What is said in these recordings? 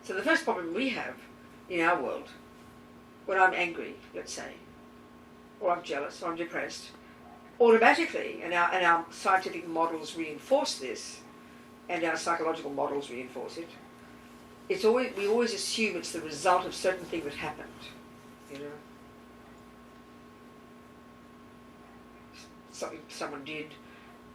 So the first problem we have in our world, when I'm angry, let's say, or I'm jealous, or I'm depressed, automatically, and our scientific models reinforce this, and our psychological models reinforce it, we always assume it's the result of certain thing that happened, you know. Something someone did,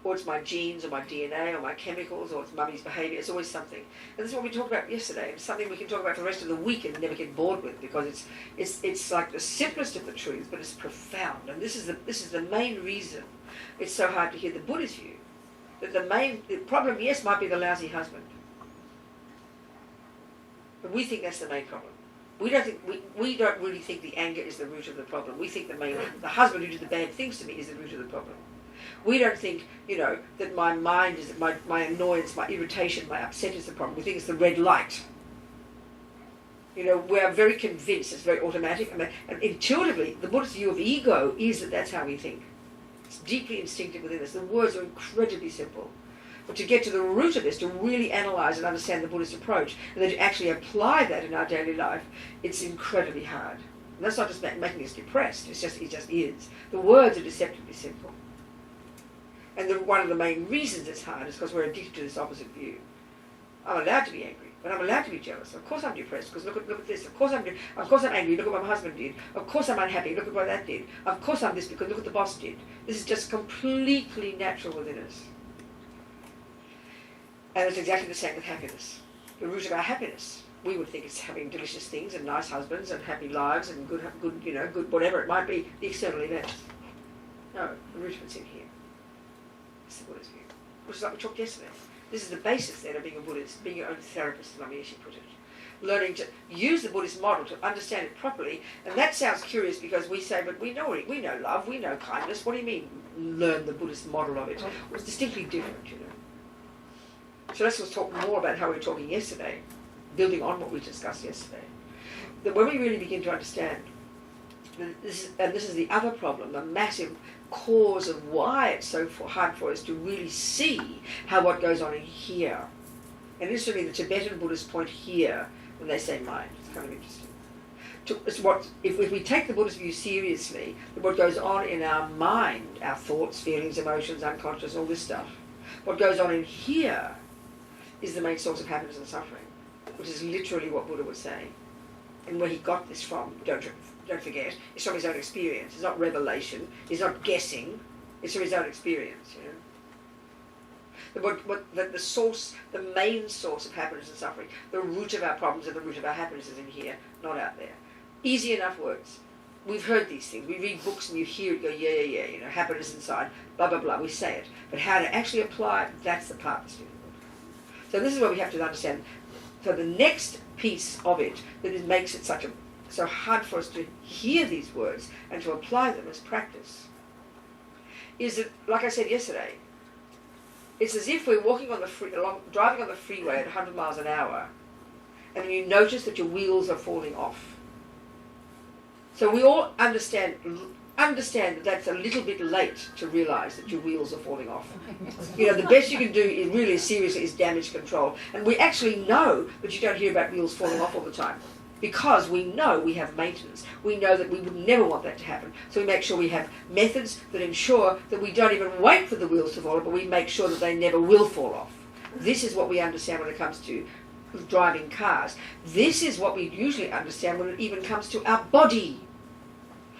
or it's my genes, or my DNA, or my chemicals, or it's mummy's behaviour. It's always something. And this is what we talked about yesterday. It's something we can talk about for the rest of the week and never get bored with, because it's like the simplest of the truths, but it's profound. And this is the main reason it's so hard to hear the Buddhist view. That the problem, yes, might be the lousy husband, but we think that's the main problem. We don't really think the anger is the root of the problem. We think the husband who did the bad things to me is the root of the problem. We don't think, you know, that my mind is, my annoyance, my irritation, my upset is the problem. We think it's the red light. You know, we are very convinced, it's very automatic, and intuitively, the Buddhist view of ego is that that's how we think. It's deeply instinctive within us. The words are incredibly simple. But to get to the root of this, to really analyse and understand the Buddhist approach, and then to actually apply that in our daily life, it's incredibly hard. And that's not just making us depressed, it just is. The words are deceptively simple. And one of the main reasons it's hard is because we're addicted to this opposite view. I'm allowed to be angry, but I'm allowed to be jealous. Of course I'm depressed, because look at this. Of course I'm angry, look at what my husband did. Of course I'm unhappy, look at what that did. Of course I'm this, because look what the boss did. This is just completely natural within us. And it's exactly the same with happiness. The root of our happiness, we would think it's having delicious things and nice husbands and happy lives and good, whatever it might be, the external events. No, the root of it's in here. It's the Buddhist view. Which is like we talked yesterday. This is the basis then of being a Buddhist, being your own therapist, as Mami put it. Learning to use the Buddhist model to understand it properly. And that sounds curious because we say, but we know love, we know kindness. What do you mean, learn the Buddhist model of it? Well, it's distinctly different, you know. So let's talk more about how we were talking yesterday, building on what we discussed yesterday. That when we really begin to understand, this is the other problem, the massive cause of why it's so hard for us to really see how what goes on in here. And this is really the Tibetan Buddhist point here when they say mind. It's kind of interesting. If we take the Buddhist view seriously, what goes on in our mind, our thoughts, feelings, emotions, unconscious, all this stuff, what goes on in here is the main source of happiness and suffering, which is literally what Buddha was saying. And where he got this from, don't forget, it's from his own experience. It's not revelation. He's not guessing. It's from his own experience, you know. The source, the main source of happiness and suffering, the root of our problems and the root of our happiness is in here, not out there. Easy enough words. We've heard these things. We read books and you hear it go, yeah, you know, happiness inside, blah, blah, blah. We say it. But how to actually apply it, that's the part that's difficult. So this is what we have to understand. So the next piece of it that makes it so hard for us to hear these words and to apply them as practice is that, like I said yesterday, it's as if we're walking on driving on the freeway at 100 miles an hour, and then you notice that your wheels are falling off. So we all understand that that's a little bit late to realise that your wheels are falling off. You know, the best you can do is really seriously is damage control. And we actually know that you don't hear about wheels falling off all the time, because we know we have maintenance. We know that we would never want that to happen. So we make sure we have methods that ensure that we don't even wait for the wheels to fall off, but we make sure that they never will fall off. This is what we understand when it comes to driving cars. This is what we usually understand when it even comes to our body.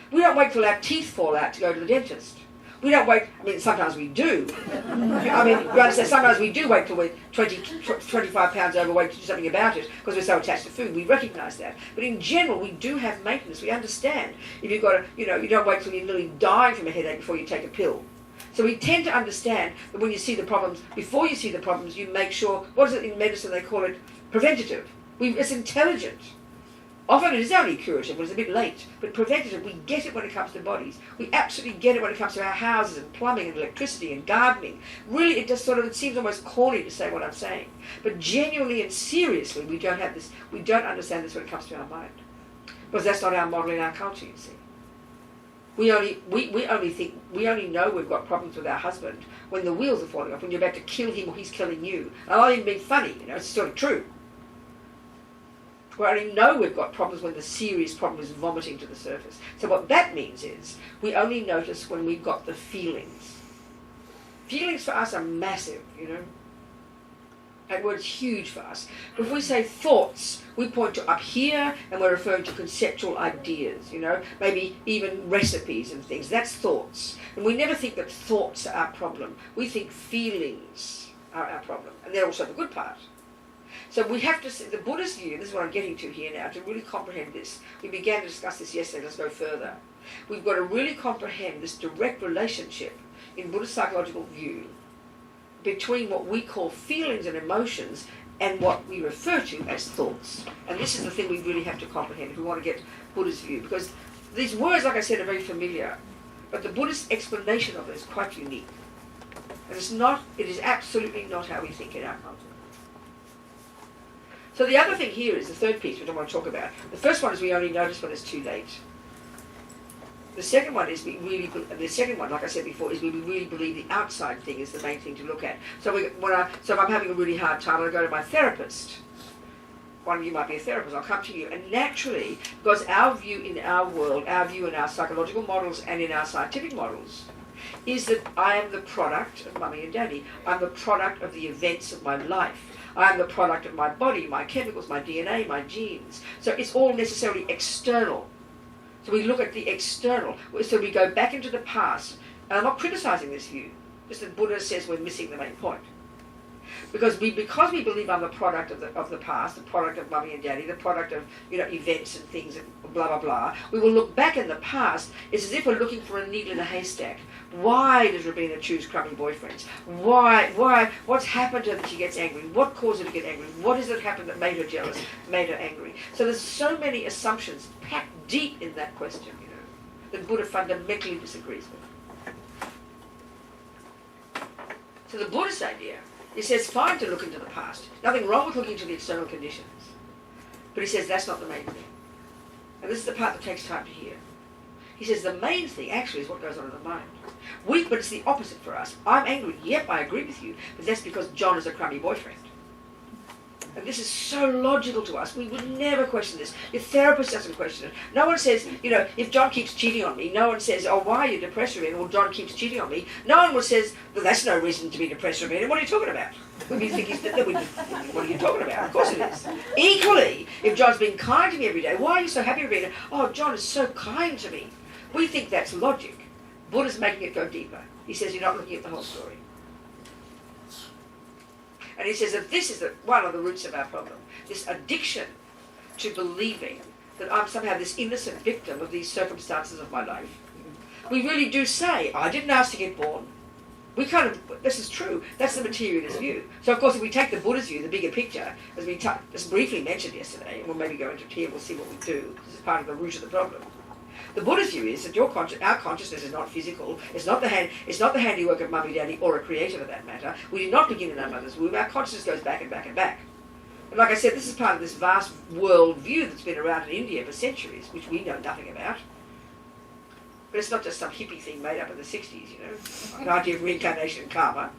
We don't wait till our teeth fall out to go to the dentist. We don't wait, I mean, sometimes we do. I mean, you understand, sometimes we do wait till we're 25 pounds overweight to do something about it because we're so attached to food. We recognise that. But in general, we do have maintenance. We understand. If you've got you don't wait till you're nearly dying from a headache before you take a pill. So we tend to understand that when you see the problems, before you see the problems, you make sure, what is it in medicine, they call it preventative. It's intelligent. Often it is only curative, but it's a bit late. But preventative, we get it when it comes to bodies. We absolutely get it when it comes to our houses and plumbing and electricity and gardening. Really, it seems almost corny to say what I'm saying. But genuinely and seriously, we don't understand this when it comes to our mind. Because that's not our model in our culture, you see. We only know we've got problems with our husband when the wheels are falling off, when you're about to kill him or he's killing you. And I'm not even being funny, it's sort of true. We only know we've got problems when the serious problem is vomiting to the surface. So what that means is we only notice when we've got the feelings. Feelings for us are massive, you know. That word's huge for us. But if we say thoughts, we point to up here and we're referring to conceptual ideas, you know, maybe even recipes and things. That's thoughts. And we never think that thoughts are our problem. We think feelings are our problem. And they're also the good part. So we have to see the Buddhist view, this is what I'm getting to here now, to really comprehend this. We began to discuss this yesterday, let's go further. We've got to really comprehend this direct relationship in Buddhist psychological view between what we call feelings and emotions and what we refer to as thoughts. And this is the thing we really have to comprehend if we want to get Buddhist view. Because these words, like I said, are very familiar, but the Buddhist explanation of it is quite unique. And it is absolutely not how we think in our culture. So the other thing here is the third piece, which I want to talk about. The first one is we only notice when it's too late. The second one is like I said before, is we really believe the outside thing is the main thing to look at. So if I'm having a really hard time, I go to my therapist. One of you might be a therapist. I'll come to you, and naturally, because our view in our world, our view in our psychological models and in our scientific models, is that I am the product of mummy and daddy. I'm the product of the events of my life. I am the product of my body, my chemicals, my DNA, my genes. So it's all necessarily external. So we look at the external. So we go back into the past. And I'm not criticizing this view. Just that Buddha says we're missing the main point. Because we believe I'm the product of the past, the product of mummy and daddy, the product of events and things and blah blah blah. We will look back in the past. It's as if we're looking for a needle in a haystack. Why does Robina choose crummy boyfriends? Why? What's happened to her that she gets angry? What caused her to get angry? What has it happened that made her jealous, made her angry? So there's so many assumptions packed deep in that question, that Buddha fundamentally disagrees with. So the Buddhist idea, he says fine to look into the past. Nothing wrong with looking into the external conditions. But he says that's not the main thing. And this is the part that takes time to hear. He says the main thing actually is what goes on in the mind. But it's the opposite for us. I'm angry. Yep, I agree with you. But that's because John is a crummy boyfriend. And this is so logical to us. We would never question this. Your therapist doesn't question it. No one says, if John keeps cheating on me, no one says, oh, why are you depressed, Robina? Well, John keeps cheating on me. No one says, well, that's no reason to be depressed, Robina. What are you talking about? What are you talking about? Of course it is. Equally, if John's being kind to me every day, why are you so happy, Robina? Oh, John is so kind to me. We think that's logic. Buddha's making it go deeper. He says you're not looking at the whole story. And he says that this is one of the roots of our problem. This addiction to believing that I'm somehow this innocent victim of these circumstances of my life. We really do say, I didn't ask to get born. This is true. That's the materialist view. So of course if we take the Buddhist view, the bigger picture, as we just briefly mentioned yesterday, and we'll maybe go into it here, we'll see what we do. This is part of the root of the problem. The Buddhist view is that our consciousness is not physical. It's not the handiwork of mummy, daddy, or a creator for that matter. We did not begin in our mother's womb. Our consciousness goes back and back and back. And like I said, this is part of this vast world view that's been around in India for centuries, which we know nothing about. But it's not just some hippie thing made up in the 60s, an idea of reincarnation and karma.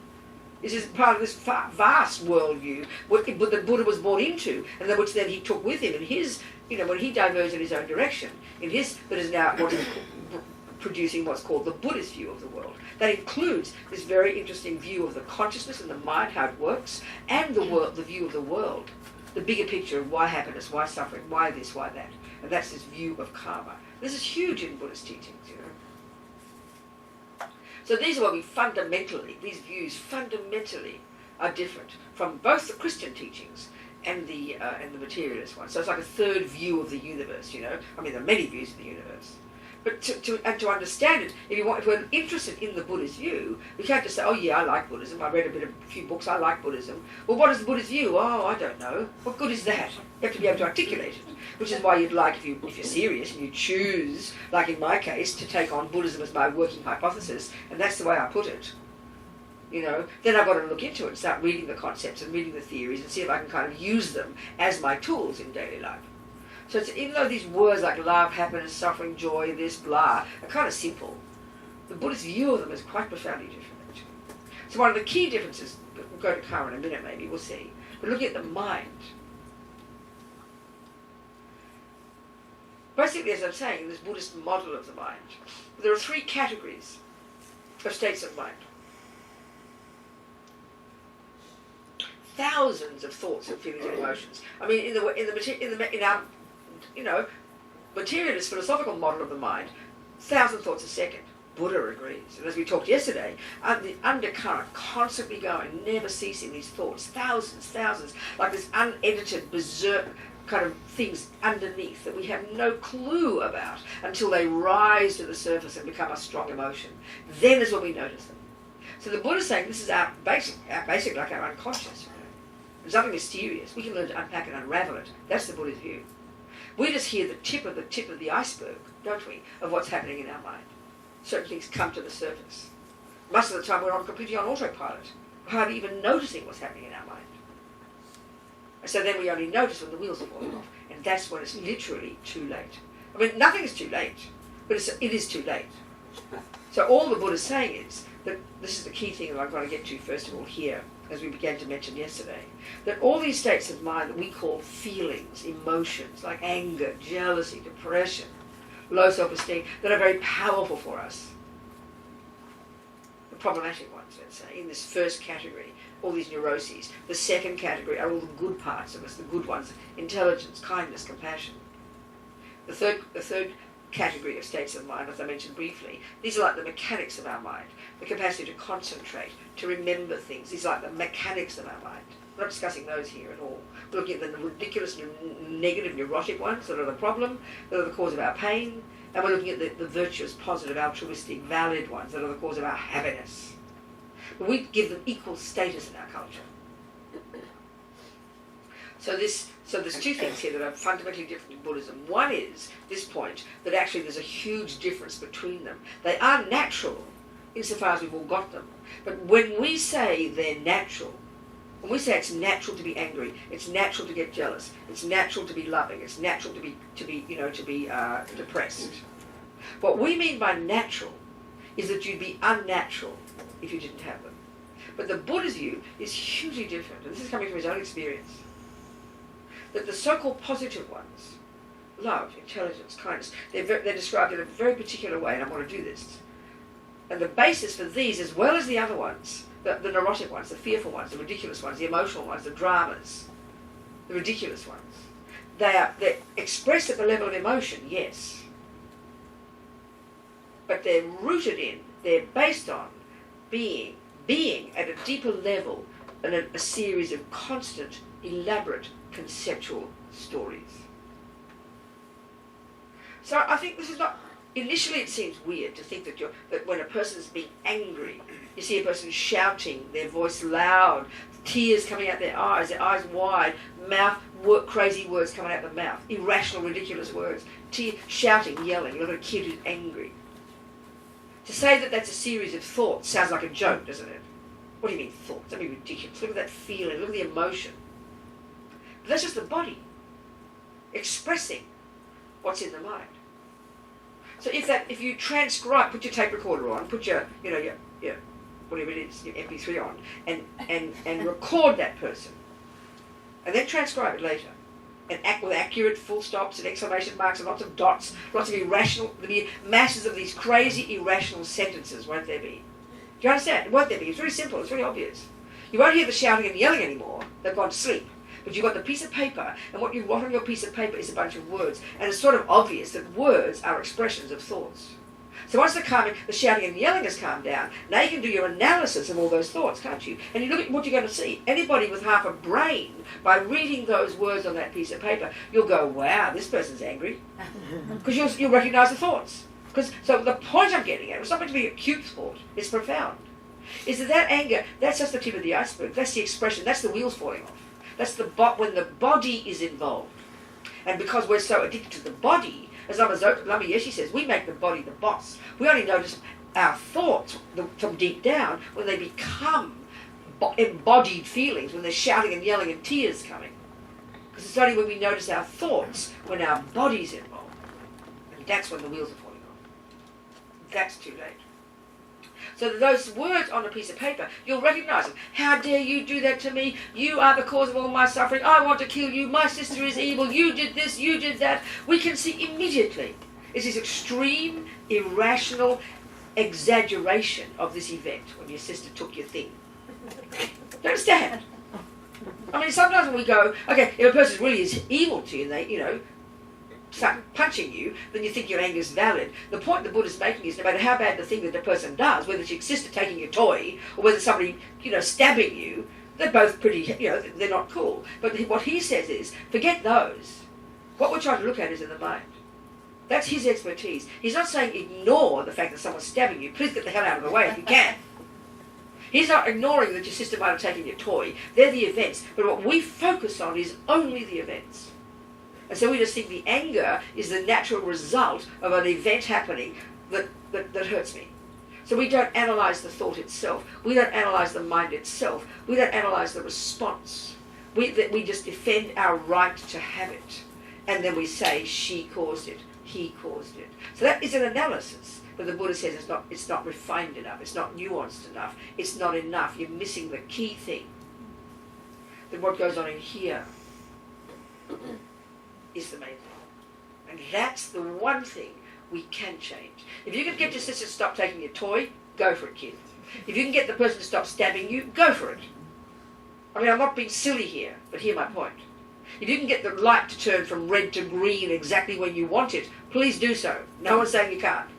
This is part of this vast worldview that Buddha was born into, and which then he took with him in his, when he diverged in his own direction, that is now producing what's called the Buddhist view of the world. That includes this very interesting view of the consciousness and the mind, how it works, and the view of the world, the bigger picture of why happiness, why suffering, why this, why that. And that's this view of karma. This is huge in Buddhist teachings, So these are what these views fundamentally are different from both the Christian teachings and the materialist ones. So it's like a third view of the universe, there are many views of the universe. But to understand it, if we're interested in the Buddhist view, we can't just say, oh yeah, I like Buddhism, I read a few books, I like Buddhism. Well, what is the Buddhist view? Oh, I don't know. What good is that? You have to be able to articulate it, which is why you'd like, if you're serious and you choose, like in my case, to take on Buddhism as my working hypothesis, and that's the way I put it, then I've got to look into it and start reading the concepts and reading the theories and see if I can kind of use them as my tools in daily life. So even though these words like love, happiness, suffering, joy, this, blah, are kind of simple, the Buddhist view of them is quite profoundly different, actually. So one of the key differences, we'll go to karma in a minute maybe, we'll see, but looking at the mind. basically, as I'm saying, in this Buddhist model of the mind, there are 3 categories of states of mind. Thousands of thoughts and feelings and emotions. I mean, in our, materialist philosophical model of the mind, 1,000 thoughts a second. Buddha agrees. And as we talked yesterday, the undercurrent constantly going, never ceasing, these thoughts, thousands, like this unedited, berserk kind of things underneath that we have no clue about until they rise to the surface and become a strong emotion. Then is when we notice them. So the Buddha's saying this is our basic like our unconscious. There's nothing mysterious. We can learn to unpack and unravel it. That's the Buddha's view. We just hear the tip of the iceberg, don't we, of what's happening in our mind. Certain things come to the surface. Most of the time we're completely on autopilot, hardly even noticing what's happening in our mind. And so then we only notice when the wheels are falling off, and that's when it's literally too late. I mean, nothing is too late, but it is too late. So all the Buddha's saying is that this is the key thing that I've got to get to first of all here, as we began to mention yesterday, that all these states of mind that we call feelings, emotions, like anger, jealousy, depression, low self-esteem, that are very powerful for us. The problematic ones, let's say, in this first category, all these neuroses. The second category are all the good parts of us, the good ones, intelligence, kindness, compassion. The third category of states of mind, as I mentioned briefly, these are like the mechanics of our mind, the capacity to concentrate, to remember things. These are like the mechanics of our mind. We're not discussing those here at all. We're looking at the ridiculous, negative, neurotic ones that are the problem, that are the cause of our pain, and we're looking at the virtuous, positive, altruistic, valid ones that are the cause of our happiness. But we give them equal status in our culture. So there's 2 things here that are fundamentally different in Buddhism. One is this point that actually there's a huge difference between them. They are natural insofar as we've all got them. But when we say they're natural, when we say it's natural to be angry, it's natural to get jealous, it's natural to be loving, it's natural to be depressed. What we mean by natural is that you'd be unnatural if you didn't have them. But the Buddha's view is hugely different, and this is coming from his own experience. That the so-called positive ones, love, intelligence, kindness, they're described in a very particular way, and I want to do this. And the basis for these, as well as the other ones, the neurotic ones, the fearful ones, the ridiculous ones, the emotional ones, the dramas, the ridiculous ones, they're expressed at the level of emotion, yes. But they're rooted in, they're based on being at a deeper level and a series of constant, elaborate, conceptual stories. So I think this is not, initially it seems weird to think that when a person is being angry, you see a person shouting, their voice loud, tears coming out their eyes wide, mouth, crazy words coming out the mouth, irrational, ridiculous words, shouting, yelling. You look at a kid who's angry. To say that that's a series of thoughts sounds like a joke, doesn't it? What do you mean thoughts? That'd be ridiculous. Look at that feeling, look at the emotion. But that's just the body expressing what's in the mind. So if you transcribe, put your tape recorder on, put your whatever it is, your MP3 on, and record that person, and then transcribe it later, and act with accurate full stops and exclamation marks and lots of dots, lots of irrational, there'll be masses of these crazy irrational sentences, won't there be? Do you understand? Won't there be? It's very simple, it's very obvious. You won't hear the shouting and yelling anymore, they've gone to sleep. But you've got the piece of paper, and what you write on your piece of paper is a bunch of words, and it's sort of obvious that words are expressions of thoughts. So once the shouting and yelling has calmed down, now you can do your analysis of all those thoughts, can't you? And you look at what you're going to see. Anybody with half a brain, by reading those words on that piece of paper, you'll go, wow, this person's angry. Because you'll recognise the thoughts. So the point I'm getting at, it's not meant to be a cute thought, it's profound, is that anger, that's just the tip of the iceberg, that's the expression, that's the wheels falling off. That's when the body is involved. And because we're so addicted to the body, as Lama Yeshe says, we make the body the boss. We only notice our thoughts from deep down when they become embodied feelings, when they're shouting and yelling and tears coming. Because it's only when we notice our thoughts when our body's involved. And that's when the wheels are falling off. That's too late. So those words on a piece of paper, you'll recognise them. How dare you do that to me? You are the cause of all my suffering. I want to kill you. My sister is evil. You did this. You did that. We can see immediately. It's this extreme, irrational exaggeration of this event when your sister took your thing. Do you understand? I mean, sometimes when we go, okay, if a person really is evil to you and they, start punching you, then you think your anger is valid. The point the Buddha's making is no matter how bad the thing that the person does, whether it's your sister taking your toy or whether somebody, stabbing you, they're both pretty, they're not cool. But what he says is, forget those. What we're trying to look at is in the mind. That's his expertise. He's not saying ignore the fact that someone's stabbing you. Please get the hell out of the way if you can. He's not ignoring that your sister might have taken your toy. They're the events. But what we focus on is only the events. And so we just think the anger is the natural result of an event happening that hurts me. So we don't analyse the thought itself. We don't analyse the mind itself. We don't analyse the response. We just defend our right to have it. And then we say, she caused it, he caused it. So that is an analysis. But the Buddha says it's not refined enough. It's not nuanced enough. It's not enough. You're missing the key thing. That what goes on in here is the main thing. And that's the one thing we can change. If you can get your sister to stop taking your toy, go for it, kid. If you can get the person to stop stabbing you, go for it. I mean, I'm not being silly here, but hear my point. If you can get the light to turn from red to green exactly when you want it, please do so. No one's saying you can't.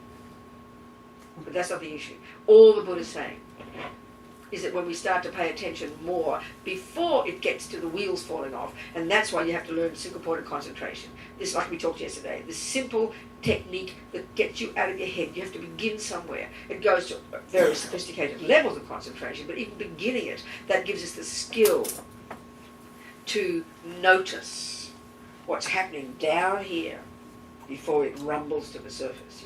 But that's not the issue. All the Buddha's saying is that when we start to pay attention more, before it gets to the wheels falling off, and that's why you have to learn single-pointed concentration. This, like we talked yesterday, this simple technique that gets you out of your head. You have to begin somewhere. It goes to very sophisticated levels of concentration, but even beginning it, that gives us the skill to notice what's happening down here before it rumbles to the surface,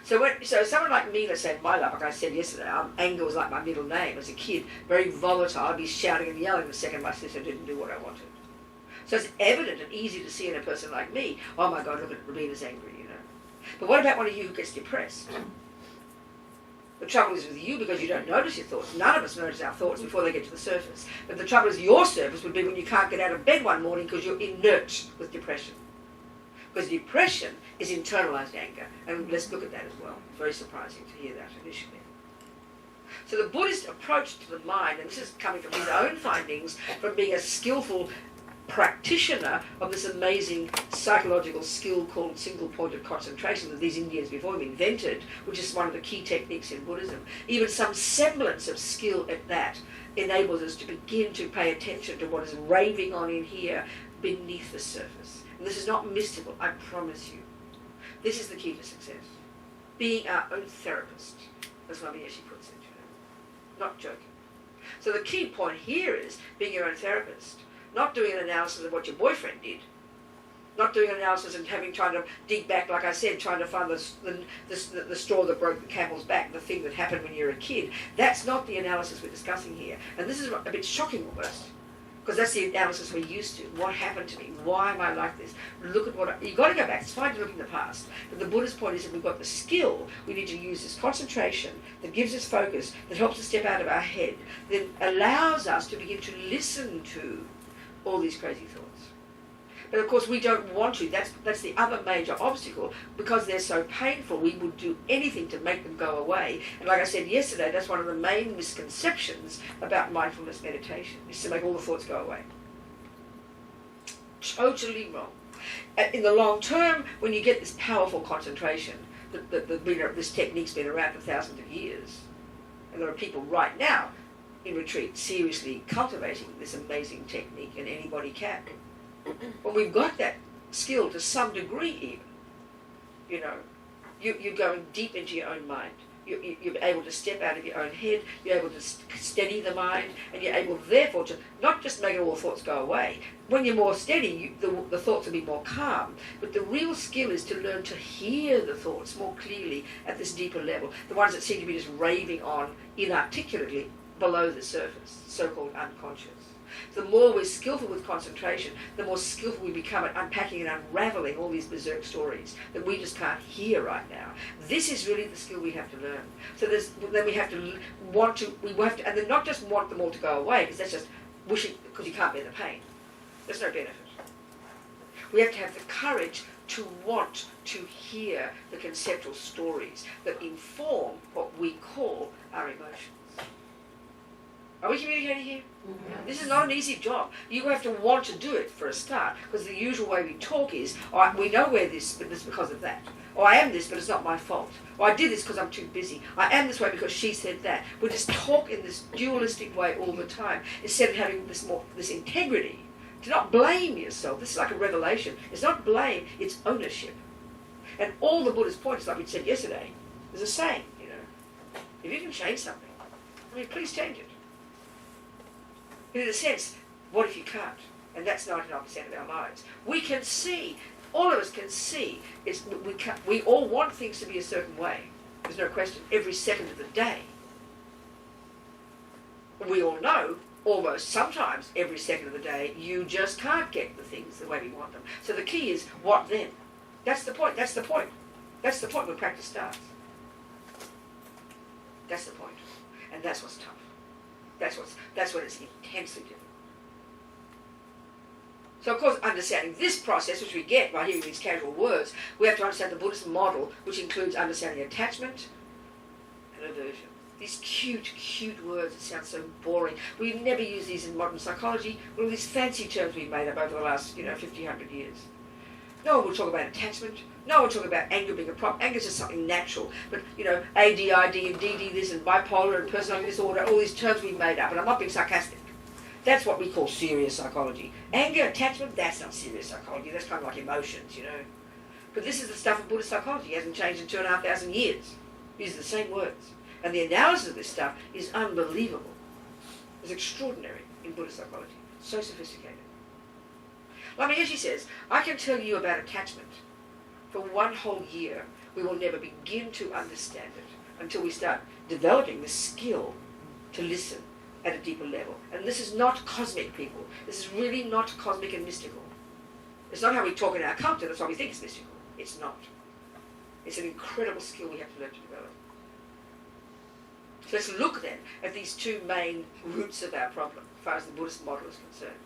So someone like me, let's say in my life, like I said yesterday, anger was like my middle name. As a kid, very volatile. I'd be shouting and yelling the second my sister didn't do what I wanted. So it's evident and easy to see in a person like me, oh my God, look at Robina's angry, But what about one of you who gets depressed? The trouble is with you because you don't notice your thoughts. None of us notice our thoughts before they get to the surface. But the trouble is your surface would be when you can't get out of bed one morning because you're inert with depression. Because depression is internalized anger. And let's look at that as well. It's very surprising to hear that initially. So the Buddhist approach to the mind, and this is coming from his own findings, from being a skillful practitioner of this amazing psychological skill called single-pointed concentration that these Indians before him invented, which is one of the key techniques in Buddhism. Even some semblance of skill at that enables us to begin to pay attention to what is raving on in here beneath the surface. And this is not mystical, I promise you. This is the key to success. Being our own therapist, as Mami Eshe puts it, not joking. So the key point here is being your own therapist. Not doing an analysis of what your boyfriend did. Not doing an analysis and trying to dig back, like I said, trying to find the straw that broke the camel's back, the thing that happened when you were a kid. That's not the analysis we're discussing here. And this is a bit shocking almost, because that's the analysis we're used to. What happened to me? Why am I like this? Look at what you've got to go back. It's fine to look in the past. But the Buddhist point is that we've got the skill. We need to use this concentration that gives us focus, that helps us step out of our head, that allows us to begin to listen to all these crazy thoughts. But of course we don't want to. That's the other major obstacle. Because they're so painful, we would do anything to make them go away. And like I said yesterday, that's one of the main misconceptions about mindfulness meditation, is to make all the thoughts go away. Totally wrong. In the long term, when you get this powerful concentration, this technique's been around for thousands of years, and there are people right now in retreat seriously cultivating this amazing technique, and anybody can. When we've got that skill to some degree even, you're going deep into your own mind. You're able to step out of your own head, you're able to steady the mind, and you're able therefore to not just make all the thoughts go away. When you're more steady, the thoughts will be more calm. But the real skill is to learn to hear the thoughts more clearly at this deeper level. The ones that seem to be just raving on inarticulately below the surface, so-called unconscious. The more we're skillful with concentration, the more skillful we become at unpacking and unraveling all these berserk stories that we just can't hear right now. This is really the skill we have to learn. So then we have to and then not just want them all to go away, because that's just wishing, because you can't bear the pain. There's no benefit. We have to have the courage to want to hear the conceptual stories that inform what we call our emotions. Are we communicating here? Mm-hmm. This is not an easy job. You have to want to do it for a start, because the usual way we talk is, oh, we know we're this, but it's because of that. Or I am this, but it's not my fault. Or I did this because I'm too busy. I am this way because she said that. We just talk in this dualistic way all the time, instead of having this integrity. To not blame yourself. This is like a revelation. It's not blame, it's ownership. And all the Buddha's points, like we said yesterday, there's a saying, if you can change something, please change it. And in a sense, what if you can't? And that's 99% of our lives. We can see, all of us can see, we all want things to be a certain way. There's no question, every second of the day. We all know, almost sometimes every second of the day, you just can't get the things the way we want them. So the key is, what then? That's the point. That's the point when practice starts. That's the point. And that's what's tough. That's what it's intensely difficult. So of course, understanding this process, which we get by hearing these casual words, we have to understand the Buddhist model, which includes understanding attachment and aversion. These cute words that sound so boring. We never use these in modern psychology. All these fancy terms we've made up over the last, 50, 100 years. No one will talk about attachment. No one will talk about anger being a problem. Anger is just something natural. But, ADID and DD this and bipolar and personality disorder, all these terms we've made up. And I'm not being sarcastic. That's what we call serious psychology. Anger, attachment, that's not serious psychology. That's kind of like emotions, But this is the stuff of Buddhist psychology. It hasn't changed in 2,500 years. These are the same words. And the analysis of this stuff is unbelievable. It's extraordinary in Buddhist psychology. So sophisticated. Lama Yeshe says, I can tell you about attachment. For one whole year, we will never begin to understand it until we start developing the skill to listen at a deeper level. And this is not cosmic, people. This is really not cosmic and mystical. It's not how we talk in our culture. That's why we think it's mystical. It's not. It's an incredible skill we have to learn to develop. So let's look then at these two main roots of our problem, as far as the Buddhist model is concerned.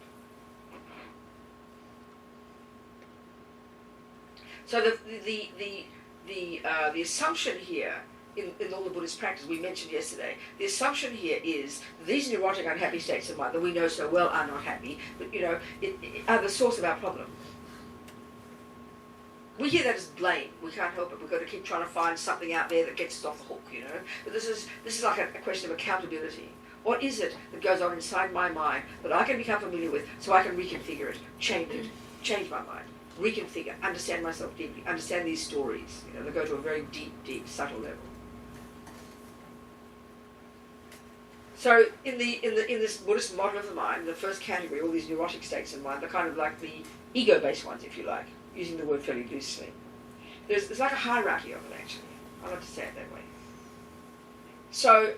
So the assumption here in all the Buddhist practice we mentioned yesterday, the assumption here is these neurotic, unhappy states of mind that we know so well are not happy, but are the source of our problem. We hear that as blame. We can't help it. We've got to keep trying to find something out there that gets us off the hook, But this is like a question of accountability. What is it that goes on inside my mind that I can become familiar with so I can reconfigure it, change my mind, reconfigure, understand myself deeply, understand these stories, that go to a very deep, subtle level. So in this Buddhist model of the mind, the first category, all these neurotic states of mind, they're kind of like the ego-based ones, if you like, using the word fairly loosely. There's like a hierarchy of them, actually. I like to say it that way. So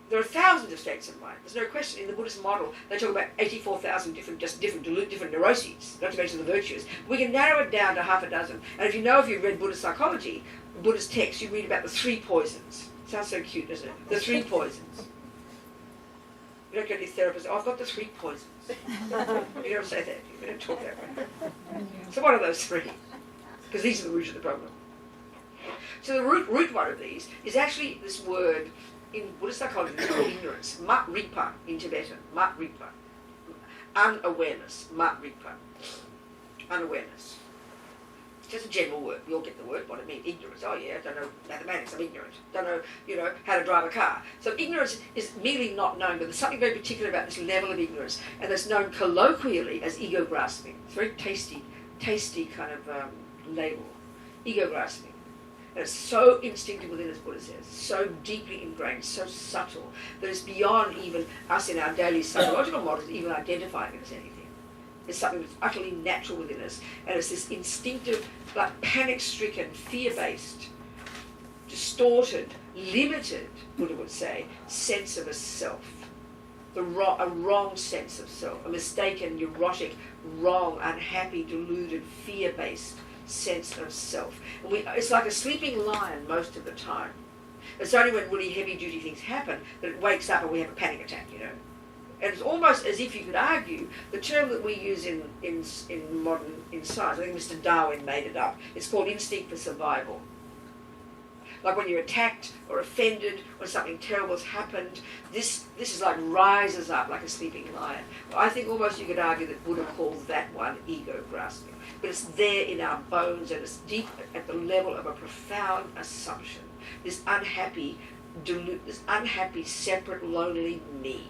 there are thousands of states of mind. There's no question. In the Buddhist model, they talk about 84,000 different neuroses, not to mention the virtues. We can narrow it down to half a dozen. And if you've read Buddhist psychology, Buddhist texts, you read about the 3 poisons. Sounds so cute, doesn't it? The 3 poisons. You don't go to your therapist, I've got the 3 poisons. You don't say that. You don't talk that way. So what are those 3? Because these are the roots of the problem. So the root one of these is actually this word in Buddhist psychology, it's called ignorance. Mat ripa in Tibetan. Mat ripa. Unawareness. Mat ripa. Unawareness. Just a general word. We all get the word, what it means. Ignorance. Oh yeah, I don't know mathematics, I'm ignorant. Don't know, how to drive a car. So ignorance is merely not knowing, but there's something very particular about this level of ignorance, and it's known colloquially as ego grasping. It's a very tasty kind of label. Ego grasping. And it's so instinctive within us, Buddha says, so deeply ingrained, so subtle, that it's beyond even us in our daily psychological models even identifying it as anything. It's something that's utterly natural within us, and it's this instinctive, like panic-stricken, fear-based, distorted, limited, Buddha would say, sense of a self a wrong sense of self, a mistaken, neurotic, wrong, unhappy, deluded, fear-based sense of self. And it's like a sleeping lion most of the time. It's only when really heavy-duty things happen that it wakes up and we have a panic attack, you know. And it's almost as if you could argue the term that we use in science, I think Mr. Darwin made it up, it's called instinct for survival. Like when you're attacked or offended or something terrible has happened, this is like rises up like a sleeping lion. I think almost you could argue that Buddha calls that one ego grasping. But it's there in our bones and it's deep at the level of a profound assumption. This unhappy, separate, lonely me.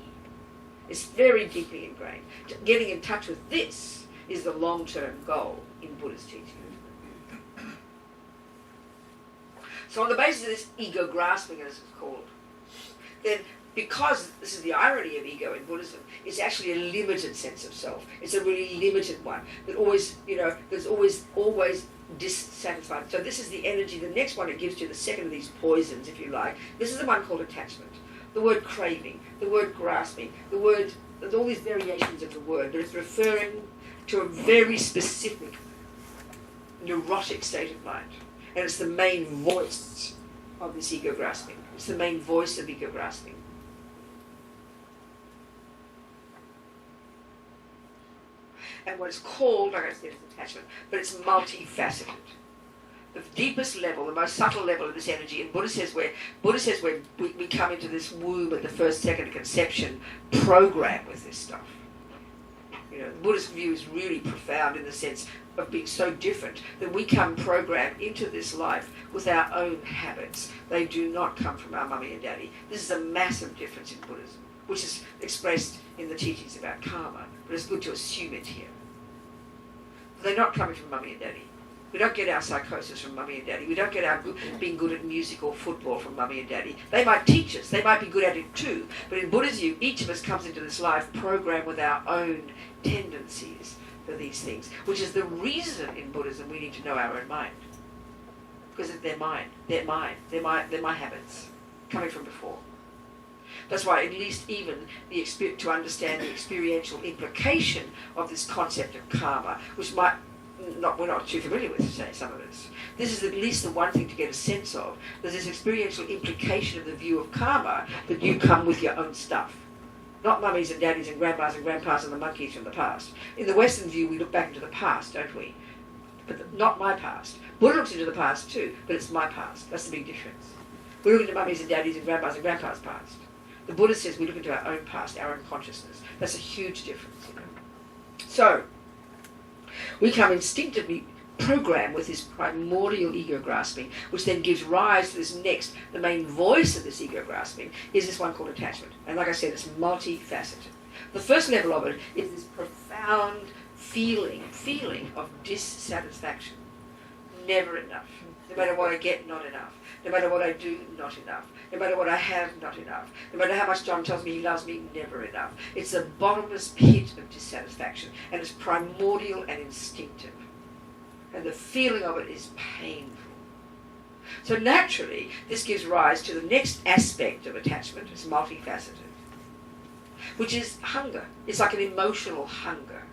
It's very deeply ingrained. Getting in touch with this is the long-term goal in Buddha's teaching. So on the basis of this ego grasping, as it's called, then because this is the irony of ego in Buddhism, it's actually a limited sense of self. It's a really limited one that always, there's always dissatisfied. So this is the energy. The next one it gives you, the second of these poisons, if you like. This is the one called attachment. The word craving, the word grasping, there's all these variations of the word, but it's referring to a very specific neurotic state of mind. And it's the main voice of this ego grasping. It's the main voice of ego grasping. And what it's called, like I said, is attachment, but it's multifaceted. The deepest level, the most subtle level of this energy, and Buddha says where we come into this womb at the first second of conception, programmed with this stuff. The Buddhist view is really profound in the sense of being so different that we come programmed into this life with our own habits. They do not come from our mummy and daddy. This is a massive difference in Buddhism, which is expressed in the teachings about karma, but it's good to assume it here. They're not coming from mummy and daddy. We don't get our psychosis from mummy and daddy. We don't get our being good at music or football from mummy and daddy. They might teach us. They might be good at it too. But in Buddha's view, each of us comes into this life programmed with our own tendencies for these things, which is the reason in Buddhism we need to know our own mind. Because they're mine. They're my habits coming from before. That's why at least even to understand the experiential implication of this concept of karma, which we're not too familiar with, say, some of us. This is at least the one thing to get a sense of. There's this experiential implication of the view of karma that you come with your own stuff. Not mummies and daddies and grandmas and grandpas and the monkeys from the past. In the Western view, we look back into the past, don't we? But not my past. Buddha looks into the past too, but it's my past. That's the big difference. We look into mummies and daddies and grandpas' past. The Buddha says we look into our own past, our own consciousness. That's a huge difference, So, we come instinctively programmed with this primordial ego grasping, which then gives rise to this next, the main voice of this ego grasping, is this one called attachment. And like I said, it's multifaceted. The first level of it is this profound feeling of dissatisfaction. Never enough. No matter what I get, not enough. No matter what I do, not enough. No matter what I have, not enough. No matter how much John tells me he loves me, never enough. It's a bottomless pit of dissatisfaction, and it's primordial and instinctive. And the feeling of it is painful. So naturally, this gives rise to the next aspect of attachment. It's multifaceted, which is hunger. It's like an emotional hunger.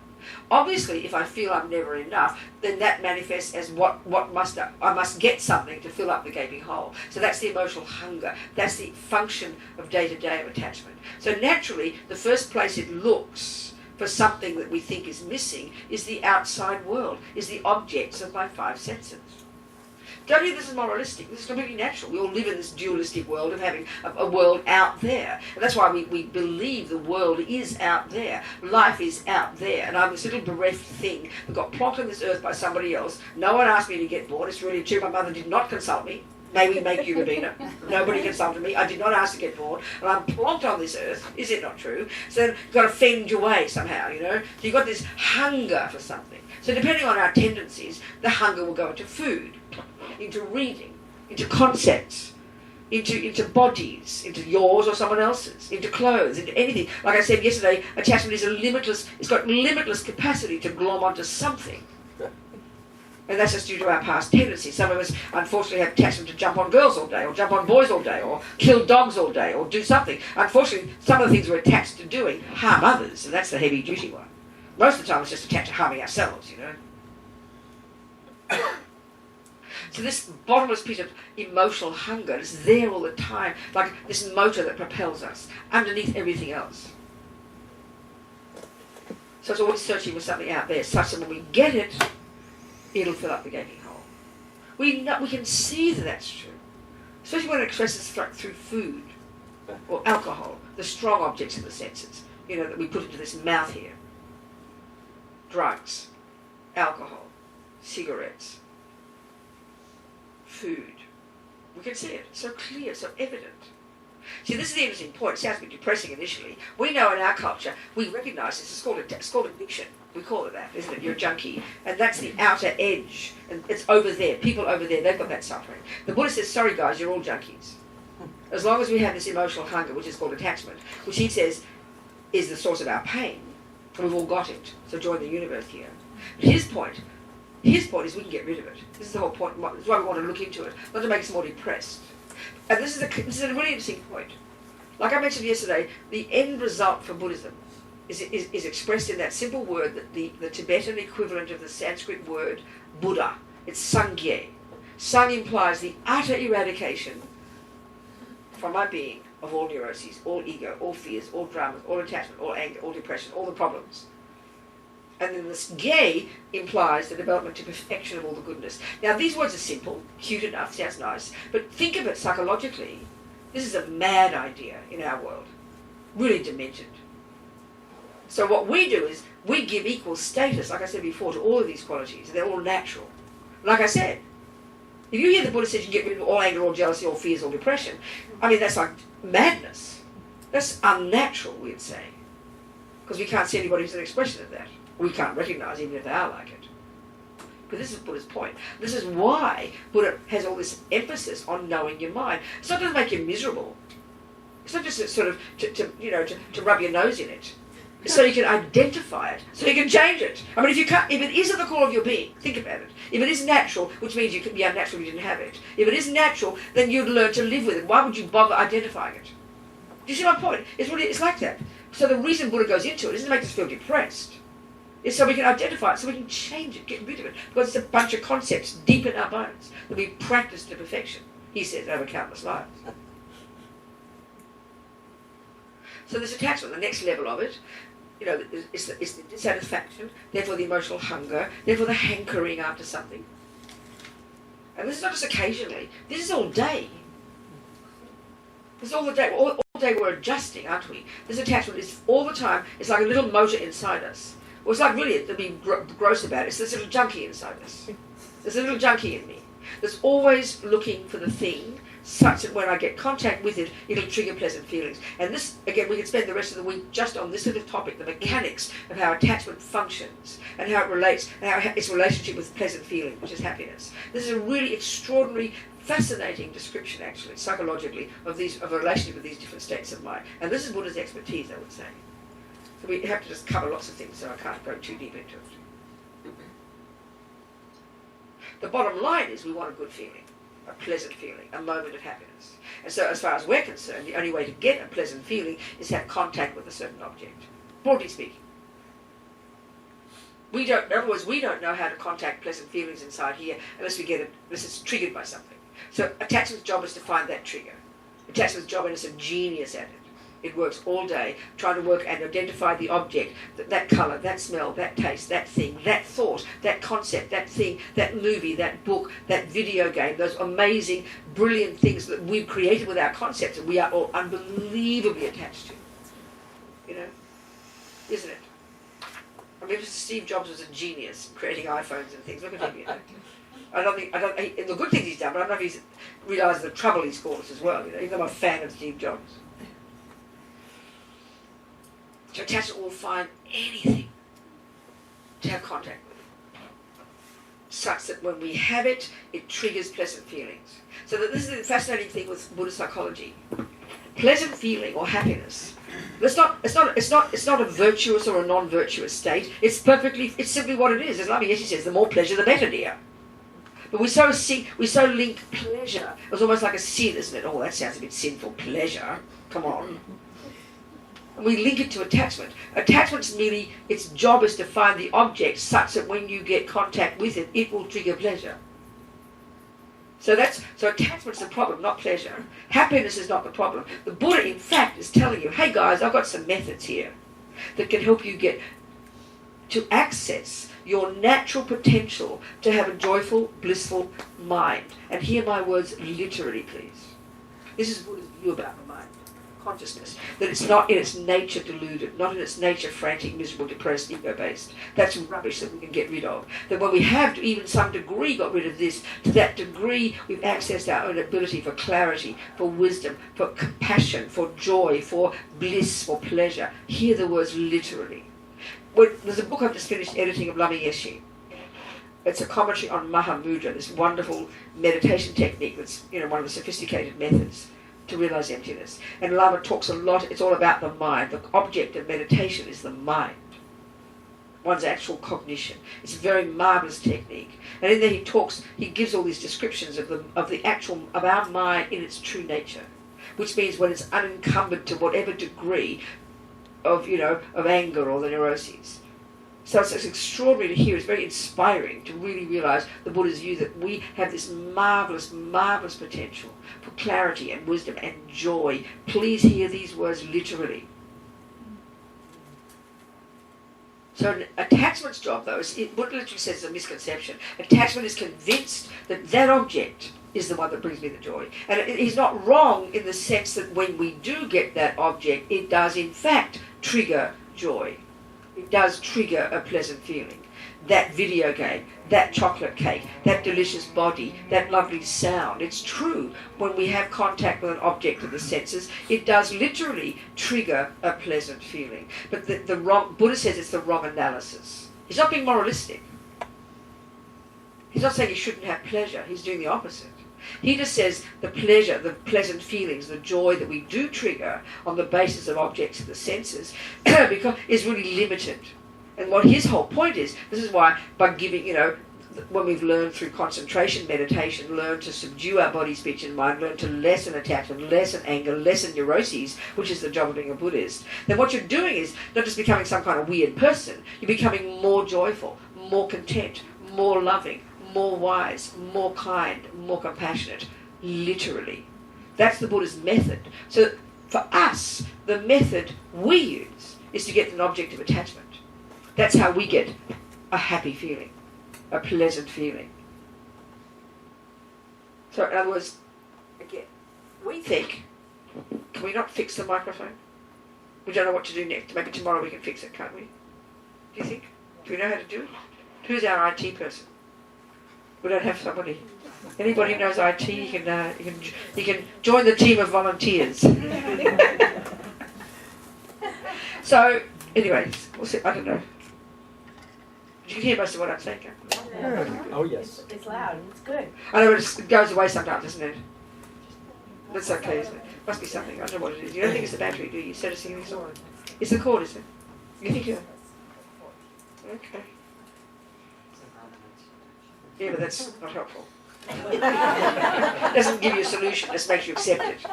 Obviously, if I feel I'm never enough, then that manifests as I must get something to fill up the gaping hole. So that's the emotional hunger. That's the function of day-to-day of attachment. So naturally, the first place it looks for something that we think is missing is the outside world, is the objects of my five senses. Don't think this is moralistic. This is completely natural. We all live in this dualistic world of having a world out there. And that's why we believe the world is out there. Life is out there. And I'm this little bereft thing that got plonked on this earth by somebody else. No one asked me to get born. It's really true. My mother did not consult me. Maybe make you, Robina. Nobody consulted me. I did not ask to get born. And I'm plonked on this earth. Is it not true? So you've got to fend your way somehow, So you've got this hunger for something. So depending on our tendencies, the hunger will go into food, into reading, into concepts, into bodies, into yours or someone else's, into clothes, into anything. Like I said yesterday, attachment is it's got limitless capacity to glom onto something. And that's just due to our past tendencies. Some of us, unfortunately, have attachment to jump on girls all day, or jump on boys all day, or kill dogs all day, or do something. Unfortunately, some of the things we're attached to doing harm others, and that's the heavy-duty one. Most of the time, it's just attached to harming ourselves, you know. So this bottomless pit of emotional hunger is there all the time, like this motor that propels us, underneath everything else. So it's always searching for something out there, such that when we get it, it'll fill up the gaping hole. We can see that that's true, especially when it expresses through food or alcohol, the strong objects of the senses, you know, that we put into this mouth here. Drugs, alcohol, cigarettes, food. We can see it, so clear, so evident. See, this is the interesting point. It sounds a bit depressing initially. We know in our culture, we recognise this. It's called addiction. We call it that, isn't it? You're a junkie. And that's the outer edge. And it's over there. People over there, they've got that suffering. The Buddha says, sorry guys, you're all junkies. As long as we have this emotional hunger, which is called attachment, which he says is the source of our pain, we've all got it. So join the universe here. But his point is we can get rid of it. This is the whole point. That's why we want to look into it, not to make us more depressed. And this is a really interesting point. Like I mentioned yesterday, the end result for Buddhism is expressed in that simple word, that the Tibetan equivalent of the Sanskrit word Buddha. It's Sangye. Sang implies the utter eradication from my being of all neuroses, all ego, all fears, all dramas, all attachment, all anger, all depression, all the problems. And then this gay implies the development to perfection of all the goodness. Now, these words are simple, cute enough, sounds nice, but think of it psychologically. This is a mad idea in our world, really demented. So what we do is we give equal status, like I said before, to all of these qualities. They're all natural. Like I said, if you hear the Buddha says you get rid of all anger, all jealousy, all fears, all depression, I mean, that's like madness. That's unnatural, we'd say, because we can't see anybody as an expression of that. We can't recognise even if they are like it. But this is Buddha's point. This is why Buddha has all this emphasis on knowing your mind. It's not to make you miserable. It's not just sort of to rub your nose in it. So you can identify it, so you can change it. I mean, if it is at the core of your being, think about it. If it is natural, which means you could be unnatural if you didn't have it. If it is natural, then you'd learn to live with it. Why would you bother identifying it? Do you see my point? It's like that. So the reason Buddha goes into it isn't to make us feel depressed. It's so we can identify it, so we can change it, get rid of it. Because it's a bunch of concepts deep in our bones that we practice to perfection, he says, over countless lives. So this attachment, the next level of it, is the dissatisfaction, therefore the emotional hunger, therefore the hankering after something. And this is not just occasionally, this is all day. This is all the day. All day we're adjusting, aren't we? This attachment is all the time. It's like a little motor inside us. Well, it's like really, to be gross about it, it's this little junkie inside us. There's a little junkie in me that's always looking for the thing, such that when I get contact with it, it'll trigger pleasant feelings. And this, again, we could spend the rest of the week just on this little topic, the mechanics of how attachment functions and how it relates, and how its relationship with pleasant feeling, which is happiness. This is a really extraordinary, fascinating description, actually, psychologically, of a relationship with these different states of mind. And this is Buddha's expertise, I would say. So we have to just cover lots of things, so I can't go too deep into it. The bottom line is we want a good feeling, a pleasant feeling, a moment of happiness. And so as far as we're concerned, the only way to get a pleasant feeling is to have contact with a certain object, broadly speaking. In other words, we don't know how to contact pleasant feelings inside here unless it's triggered by something. So attachment's job is to find that trigger. Attachment's job, and it's a genius at it. It works all day, trying to work and identify the object, that colour, that smell, that taste, that thing, that thought, that concept, that thing, that movie, that book, that video game, those amazing, brilliant things that we've created with our concepts and we are all unbelievably attached to. Isn't it? I mean, Steve Jobs was a genius creating iPhones and things. Look at him, the good things he's done, but I don't know if he's realised the trouble he's caused as well, even though I'm a fan of Steve Jobs. So attachment will find anything to have contact with, such that when we have it, it triggers pleasant feelings. So that this is the fascinating thing with Buddhist psychology. Pleasant feeling or happiness. It's not a virtuous or a non-virtuous state. It's simply what it is. As Lama Yeshe says, the more pleasure, the better, dear. But we so link pleasure. It's almost like a sin, isn't it? Oh, that sounds a bit sinful. Pleasure. Come on. And we link it to attachment. Attachment's merely, its job is to find the object such that when you get contact with it, it will trigger pleasure. So attachment's the problem, not pleasure. Happiness is not the problem. The Buddha, in fact, is telling you, hey guys, I've got some methods here that can help you get to access your natural potential to have a joyful, blissful mind. And hear my words literally, please. This is Buddha's view about the mind, consciousness. That it's not in its nature deluded, not in its nature frantic, miserable, depressed, ego-based. That's rubbish that we can get rid of. That when we have to even some degree got rid of this, to that degree we've accessed our own ability for clarity, for wisdom, for compassion, for joy, for bliss, for pleasure. Hear the words literally. There's a book I've just finished editing of Lama Yeshe. It's a commentary on Mahamudra, this wonderful meditation technique that's one of the sophisticated methods to realize emptiness. And Lama talks a lot, it's all about the mind. The object of meditation is the mind, one's actual cognition. It's a very marvelous technique. And in there he gives all these descriptions of our mind in its true nature, which means when it's unencumbered to whatever degree of anger or the neuroses. So it's extraordinary to hear. It's very inspiring to really realize the Buddha's view that we have this marvelous, marvelous potential for clarity and wisdom and joy. Please hear these words literally. So an attachment's job, though, what it literally says is a misconception. Attachment is convinced that that object is the one that brings me the joy. And he's not wrong in the sense that when we do get that object, it does in fact trigger joy. It does trigger a pleasant feeling. That video game, that chocolate cake, that delicious body, that lovely sound. It's true. When we have contact with an object of the senses, it does literally trigger a pleasant feeling. But the wrong, Buddha says it's the wrong analysis. He's not being moralistic. He's not saying you shouldn't have pleasure. He's doing the opposite. He just says the pleasure, the pleasant feelings, the joy that we do trigger on the basis of objects of the senses because is really limited. And what his whole point is, this is why by giving, when we've learned through concentration meditation, learn to subdue our body, speech and mind, learn to lessen attachment, lessen anger, lessen neuroses, which is the job of being a Buddhist, then what you're doing is not just becoming some kind of weird person, you're becoming more joyful, more content, more loving, more wise, more kind, more compassionate, literally. That's the Buddha's method. So for us, the method we use is to get an object of attachment. That's how we get a happy feeling, a pleasant feeling. So in other words, again, we think, can we not fix the microphone? We don't know what to do next. Maybe tomorrow we can fix it, can't we? Do you think? Do we know how to do it? Who's our IT person? We don't have somebody. Anybody who knows IT, you can join the team of volunteers. So, anyways, we'll see. I don't know. Did you hear most of what I'm saying? Yeah. Oh, yes. It's loud. It's good. I know it goes away sometimes, doesn't it? That's okay, isn't it? Must be something. I don't know what it is. You don't think it's the battery, do you? Instead of singing this on. It's the cord, isn't it? You think you're... Okay. Yeah, but that's not helpful. Doesn't give you a solution, just makes you accept it.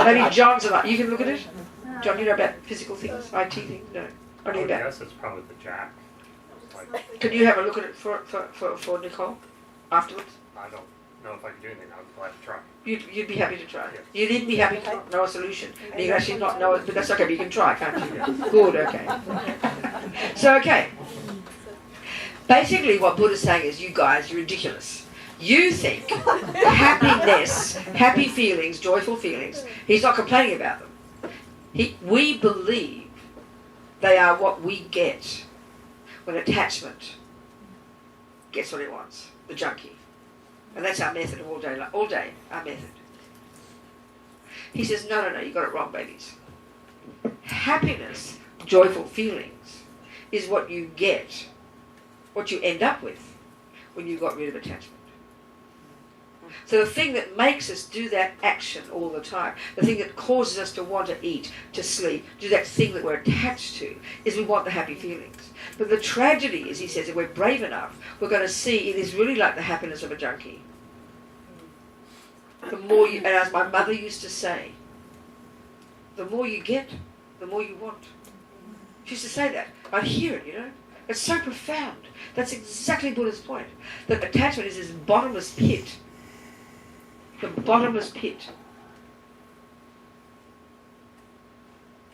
Maybe John's about. You can look at it? John, you know about physical things, IT things? No. Only about. I guess it's probably the jack. Can you have a look at it for Nicole afterwards? I don't know if I can do anything. I'm glad to try. You'd be happy to try. Yes. You'd even be happy to know a solution. And you can actually not know it, but that's okay, but you can try, can't you? Good, okay. So, okay. Basically what Buddha's saying is, you guys, you're ridiculous. You think happiness, happy feelings, joyful feelings, he's not complaining about them. We believe they are what we get when attachment gets what it wants, the junkie. And that's our method of all day, our method. He says, no, you got it wrong, babies. Happiness, joyful feelings, is what you get, what you end up with when you got rid of attachment. So the thing that makes us do that action all the time, the thing that causes us to want to eat, to sleep, do that thing that we're attached to, is we want the happy feelings. But the tragedy is, he says, if we're brave enough, we're going to see it is really like the happiness of a junkie. The more you, and as my mother used to say, the more you get, the more you want. She used to say that. I hear it, you know. It's so profound. That's exactly Buddha's point. That attachment is this bottomless pit. The bottomless pit.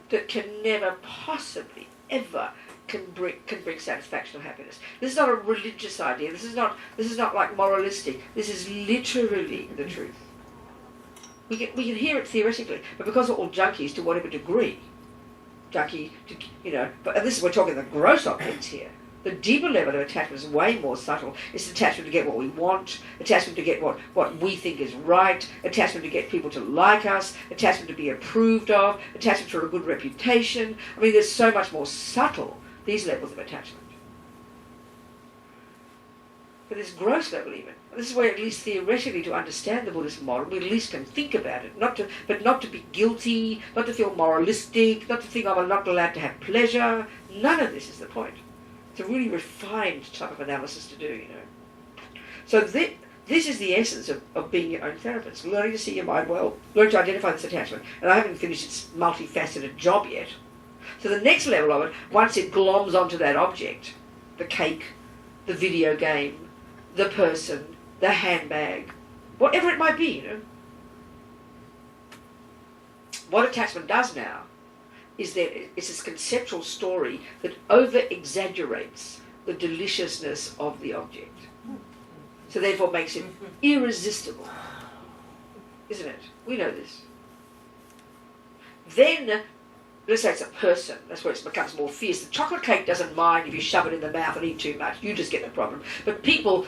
That can never possibly, ever can bring satisfaction or happiness. This is not a religious idea. This is not like moralistic. This is literally the truth. We can hear it theoretically, but because we're all junkies to whatever degree, but this is, we're talking the gross objects here. The deeper level of attachment is way more subtle. It's attachment to get what we want, attachment to get what we think is right, attachment to get people to like us, attachment to be approved of, attachment for a good reputation. I mean, there's so much more subtle, these levels of attachment. But this gross level even, this is where at least theoretically to understand the Buddhist model, we at least can think about it, not to be guilty, not to feel moralistic, not to think I'm not allowed to have pleasure. None of this is the point. It's a really refined type of analysis to do, you know. So this is the essence of being your own therapist, learning to see your mind well, learning to identify this attachment. And I haven't finished its multifaceted job yet. So the next level of it, once it gloms onto that object, the cake, the video game, the person, the handbag, whatever it might be, you know. What attachment does now is that it's this conceptual story that over-exaggerates the deliciousness of the object. So therefore makes it irresistible. Isn't it? We know this. Then, let's say it's a person, that's where it becomes more fierce. The chocolate cake doesn't mind if you shove it in the mouth and eat too much. You just get the problem. But people,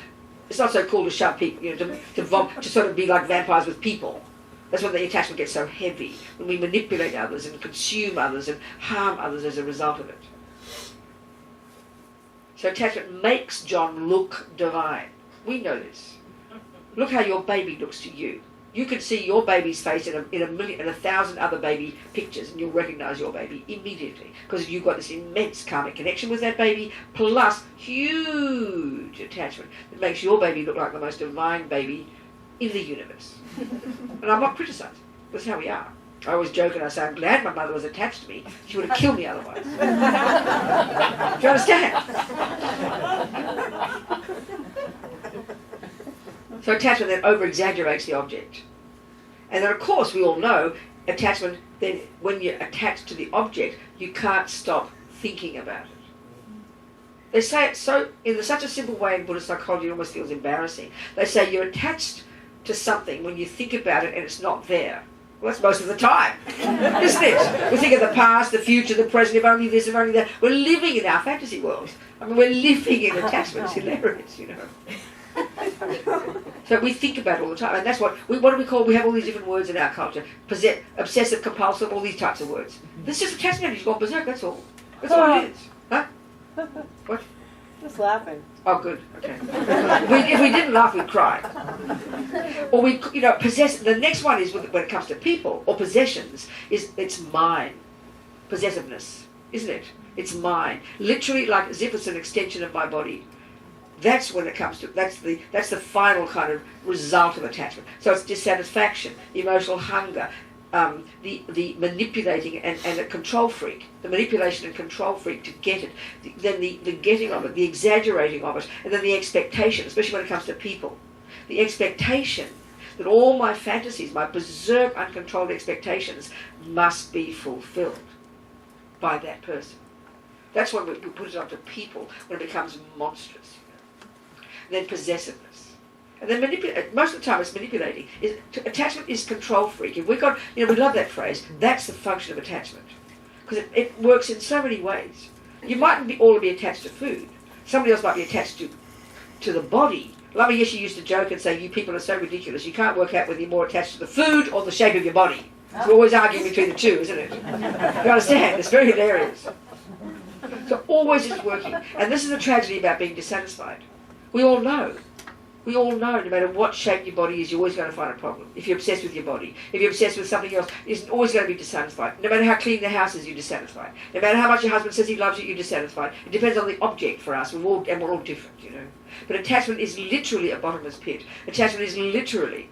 it's not so cool to shove people, you know, to sort of be like vampires with people. That's when the attachment gets so heavy, when we manipulate others and consume others and harm others as a result of it. So attachment makes John look divine. We know this. Look how your baby looks to you. You can see your baby's face in a million and 1,000 other baby pictures, and you'll recognise your baby immediately because you've got this immense karmic connection with that baby, plus huge attachment that makes your baby look like the most divine baby in the universe. And I'm not criticising. That's how we are. I always joke and I say, I'm glad my mother was attached to me. She would have killed me otherwise. Do you understand? So attachment then over-exaggerates the object. And then of course we all know attachment, then when you're attached to the object, you can't stop thinking about it. They say it so in such a simple way in Buddhist psychology, it almost feels embarrassing. They say you're attached to something when you think about it and it's not there. Well, that's most of the time, isn't it? We think of the past, the future, the present, if only this, if only that. We're living in our fantasy worlds. I mean, we're living in attachment. It's hilarious, you know. So we think about it all the time, and that's what do we call? We have all these different words in our culture: obsessive, compulsive, all these types of words. This is just attachment. He's gone berserk. That's all. That's all it is. Huh? What? Just laughing. Oh, good. Okay. If we didn't laugh, we'd cry. Or we, possess. The next one is when it comes to people or possessions. It's mine. Possessiveness, isn't it? It's mine. Literally, like as if it's an extension of my body. That's when it comes to, that's the final kind of result of attachment. So it's dissatisfaction, emotional hunger, the manipulating and the control freak, the manipulation and control freak to get it, then the getting of it, the exaggerating of it, and then the expectation, especially when it comes to people. The expectation that all my fantasies, my berserk uncontrolled expectations must be fulfilled by that person. That's when we put it onto people, when it becomes monstrous. Then possessiveness, and then most of the time it's manipulating. Attachment is control freak. If we love that phrase. That's the function of attachment, because it works in so many ways. You mightn't all be attached to food. Somebody else might be attached to the body. Lama Yeshe used to joke and say, "You people are so ridiculous. You can't work out whether you're more attached to the food or the shape of your body." So we're always arguing between the two, isn't it? You understand? It's very hilarious. So always it's working, and this is the tragedy about being dissatisfied. We all know We all know no matter what shape your body is, you're always going to find a problem. If you're obsessed with your body, if you're obsessed with something else, it's always going to be dissatisfied. No matter how clean the house is, you're dissatisfied. No matter how much your husband says he loves you, you're dissatisfied. It depends on the object for us. We're all different, you know. But attachment is literally a bottomless pit. Attachment is literally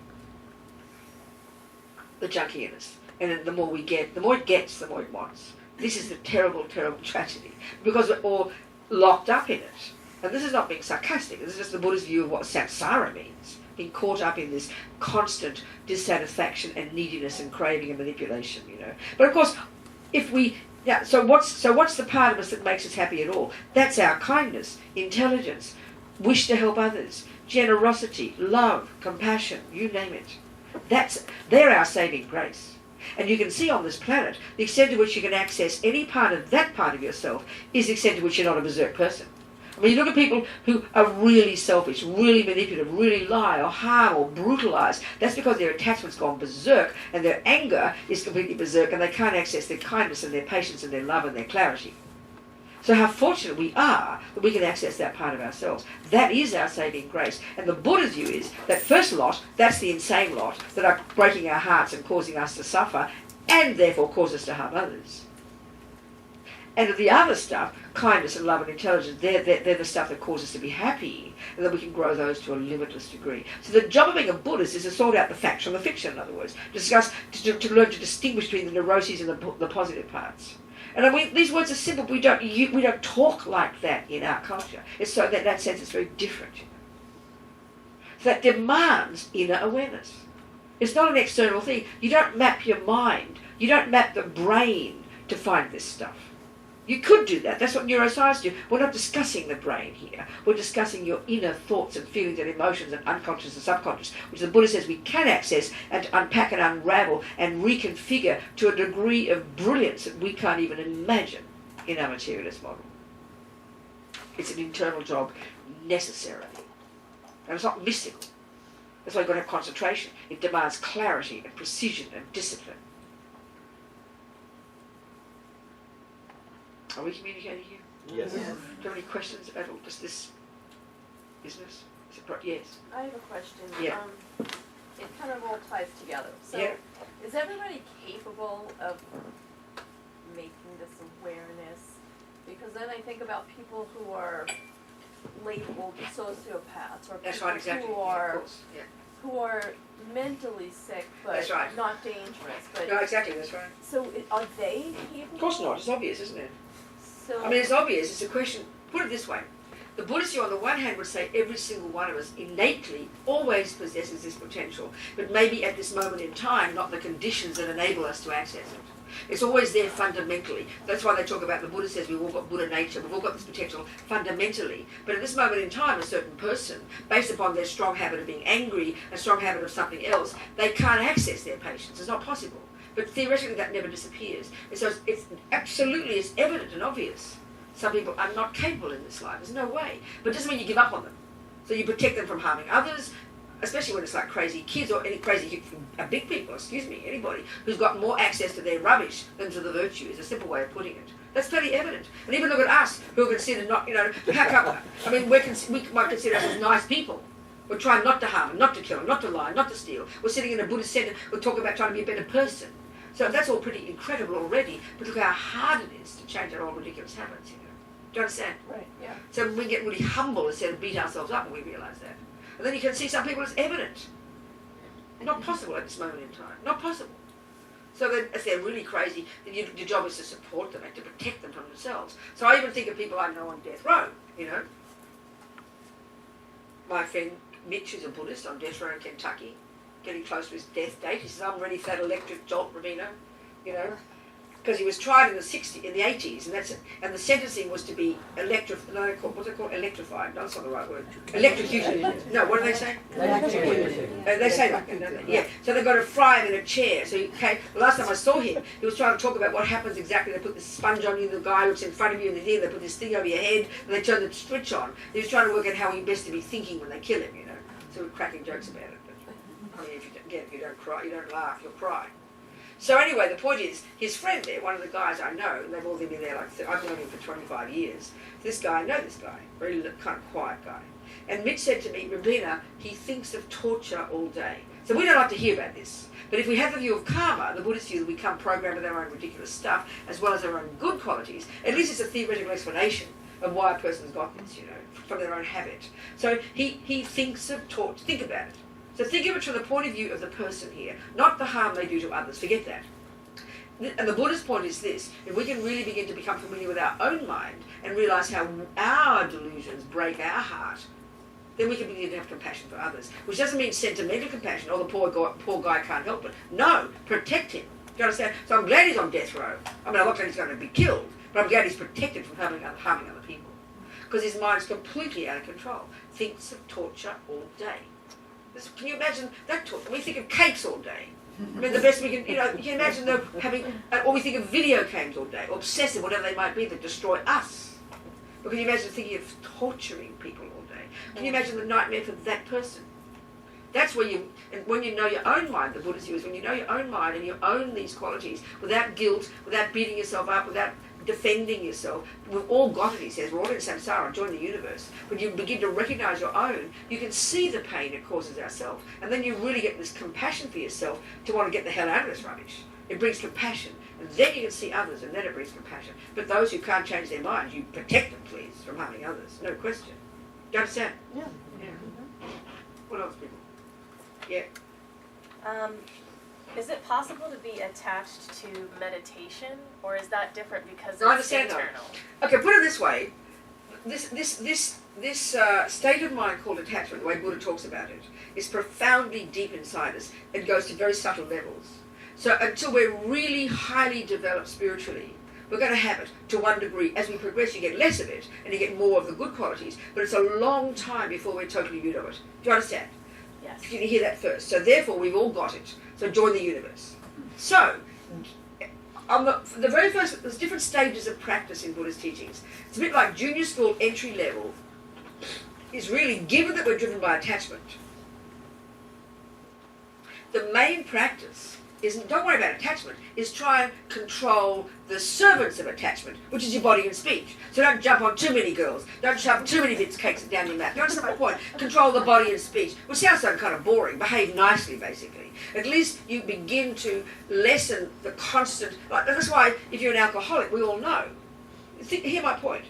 the junkie in us. And the more we get, the more it gets, the more it wants. This is the terrible, terrible tragedy. Because we're all locked up in it. And this is not being sarcastic, this is just the Buddha's view of what samsara means. Being caught up in this constant dissatisfaction and neediness and craving and manipulation, you know. But of course, if we, so what's the part of us that makes us happy at all? That's our kindness, intelligence, wish to help others, generosity, love, compassion, you name it. They're our saving grace. And you can see on this planet, the extent to which you can access any part of that part of yourself is the extent to which you're not a berserk person. I mean, you look at people who are really selfish, really manipulative, really lie or harm or brutalise. That's because their attachment's gone berserk and their anger is completely berserk and they can't access their kindness and their patience and their love and their clarity. So how fortunate we are that we can access that part of ourselves. That is our saving grace. And the Buddha's view is that first lot, that's the insane lot that are breaking our hearts and causing us to suffer and therefore cause us to harm others. And the other stuff, kindness and love and intelligence, they're the stuff that causes us to be happy, and that we can grow those to a limitless degree. So the job of being a Buddhist is to sort out the facts from the fiction, in other words, to learn to distinguish between the neuroses and the positive parts. And I mean, these words are simple, but we don't talk like that in our culture. It's so that in that sense it's very different. So that demands inner awareness. It's not an external thing. You don't map your mind. You don't map the brain to find this stuff. You could do that. That's what neuroscience do. We're not discussing the brain here. We're discussing your inner thoughts and feelings and emotions and unconscious and subconscious, which the Buddha says we can access and unpack and unravel and reconfigure to a degree of brilliance that we can't even imagine in our materialist model. It's an internal job necessarily. And it's not mystical. That's why you've got to have concentration. It demands clarity and precision and discipline. Are we communicating here? Yes. Do you have any questions about all this business? Yes. I have a question. Yeah. It kind of all ties together. So, Yeah. is everybody capable of making this awareness? Because then I think about people who are labeled sociopaths or That's people right, exactly. who Yeah, are of course. Yeah. who are mentally sick but That's right. not dangerous. But No, exactly, that's right. so are they capable? Of course not. It's obvious, isn't it? So I mean, it's obvious. It's a question. Put it this way. The Buddhist view on the one hand would say every single one of us innately always possesses this potential, but maybe at this moment in time, not the conditions that enable us to access it. It's always there fundamentally. That's why they talk about, the Buddha says we've all got Buddha nature, we've all got this potential fundamentally. But at this moment in time, a certain person, based upon their strong habit of being angry, a strong habit of something else, they can't access their patience. It's not possible. But theoretically that never disappears. And so it's absolutely, it's evident and obvious. Some people are not capable in this life. There's no way. But it doesn't mean you give up on them. So you protect them from harming others, especially when it's like crazy kids or any crazy, big people, anybody who's got more access to their rubbish than to the virtue is a simple way of putting it. That's fairly evident. And even look at us who are considered not, pack up. I mean, we might consider us as nice people. We're trying not to harm them, not to kill them, not to lie, not to steal. We're sitting in a Buddhist centre, we're talking about trying to be a better person. So that's all pretty incredible already, but look how hard it is to change our old ridiculous habits, Do you understand? right, yeah. So we get really humble instead of beat ourselves up when we realise that. And then you can see some people it's evident. Not possible at this moment in time. Not possible. So then if they're really crazy, then your job is to support them and to protect them from themselves. So I even think of people I know on death row, My friend Mitch is a Buddhist on death row in Kentucky, getting close to his death date. He says, I'm ready for that electric jolt, Robina, because he was tried in the 80s, and the sentencing was to be electrified. No, that's not the right word. Electrocuted. No, what do they say? They say that, don't they? Yeah. So they've got to fry him in a chair. So the last time I saw him, he was trying to talk about what happens exactly. They put this sponge on you, the guy looks in front of you, and they put this thing over your head, and they turn the switch on. He was trying to work out how he best to be thinking when they kill him, So we're cracking jokes about it. But, I mean, if you don't cry, you don't laugh, you'll cry. So anyway, the point is, his friend there, one of the guys I know, and they've all been there I've known him for 25 years. I know this guy, very kind of quiet guy. And Mitch said to me, Robina, he thinks of torture all day. So we don't like to hear about this. But if we have the view of karma, the Buddhist view that we come programmed with our own ridiculous stuff, as well as our own good qualities, at least it's a theoretical explanation of why a person's got this, from their own habit. So he thinks of torture. Think about it. So think of it from the point of view of the person here, not the harm they do to others. Forget that. And the Buddhist point is this: if we can really begin to become familiar with our own mind and realise how our delusions break our heart, then we can begin to have compassion for others. Which doesn't mean sentimental compassion, or the poor guy can't help it. No, protect him. Do you understand? So I'm glad he's on death row. I mean, I'm not glad he's going to be killed, but I'm glad he's protected from harming other people. Because his mind's completely out of control. Thinks of torture all day. Can you imagine that torture? We think of cakes all day. I mean, the best we can, you can imagine them having, or we think of video games all day, or obsessive, whatever they might be, that destroy us. But can you imagine thinking of torturing people all day? Can you imagine the nightmare for that person? That's where and when you know your own mind, the Buddhist view is when you know your own mind and you own these qualities without guilt, without beating yourself up, without defending yourself. We've all got it, he says. We're all in samsara, join the universe. When you begin to recognise your own, you can see the pain it causes ourselves. And then you really get this compassion for yourself to want to get the hell out of this rubbish. It brings compassion. And then you can see others, and then it brings compassion. But those who can't change their minds, you protect them, please, from harming others. No question. Do you understand? Yeah. What else, people? Yeah. Is it possible to be attached to meditation, or is that different because I it's understand internal? Okay, put it this way. This state of mind called attachment, the way Buddha talks about it, is profoundly deep inside us. It goes to very subtle levels. So until we're really highly developed spiritually, we're going to have it to one degree. As we progress, you get less of it, and you get more of the good qualities, but it's a long time before we're totally rid of it. Do you understand? Yes. You can hear that first. So therefore, we've all got it. So join the universe. So, on the very first, there's different stages of practice in Buddhist teachings. It's a bit like junior school entry level is really, given that we're driven by attachment, the main practice isn't, don't worry about attachment, is try and control the servants of attachment, which is your body and speech. So don't jump on too many girls, don't shove too many bits of cakes down your mouth. You understand my point? Control the body and speech, which sounds so kind of boring. Behave nicely, basically. At least you begin to lessen the constant, that's why if you're an alcoholic, we all know. Hear my point.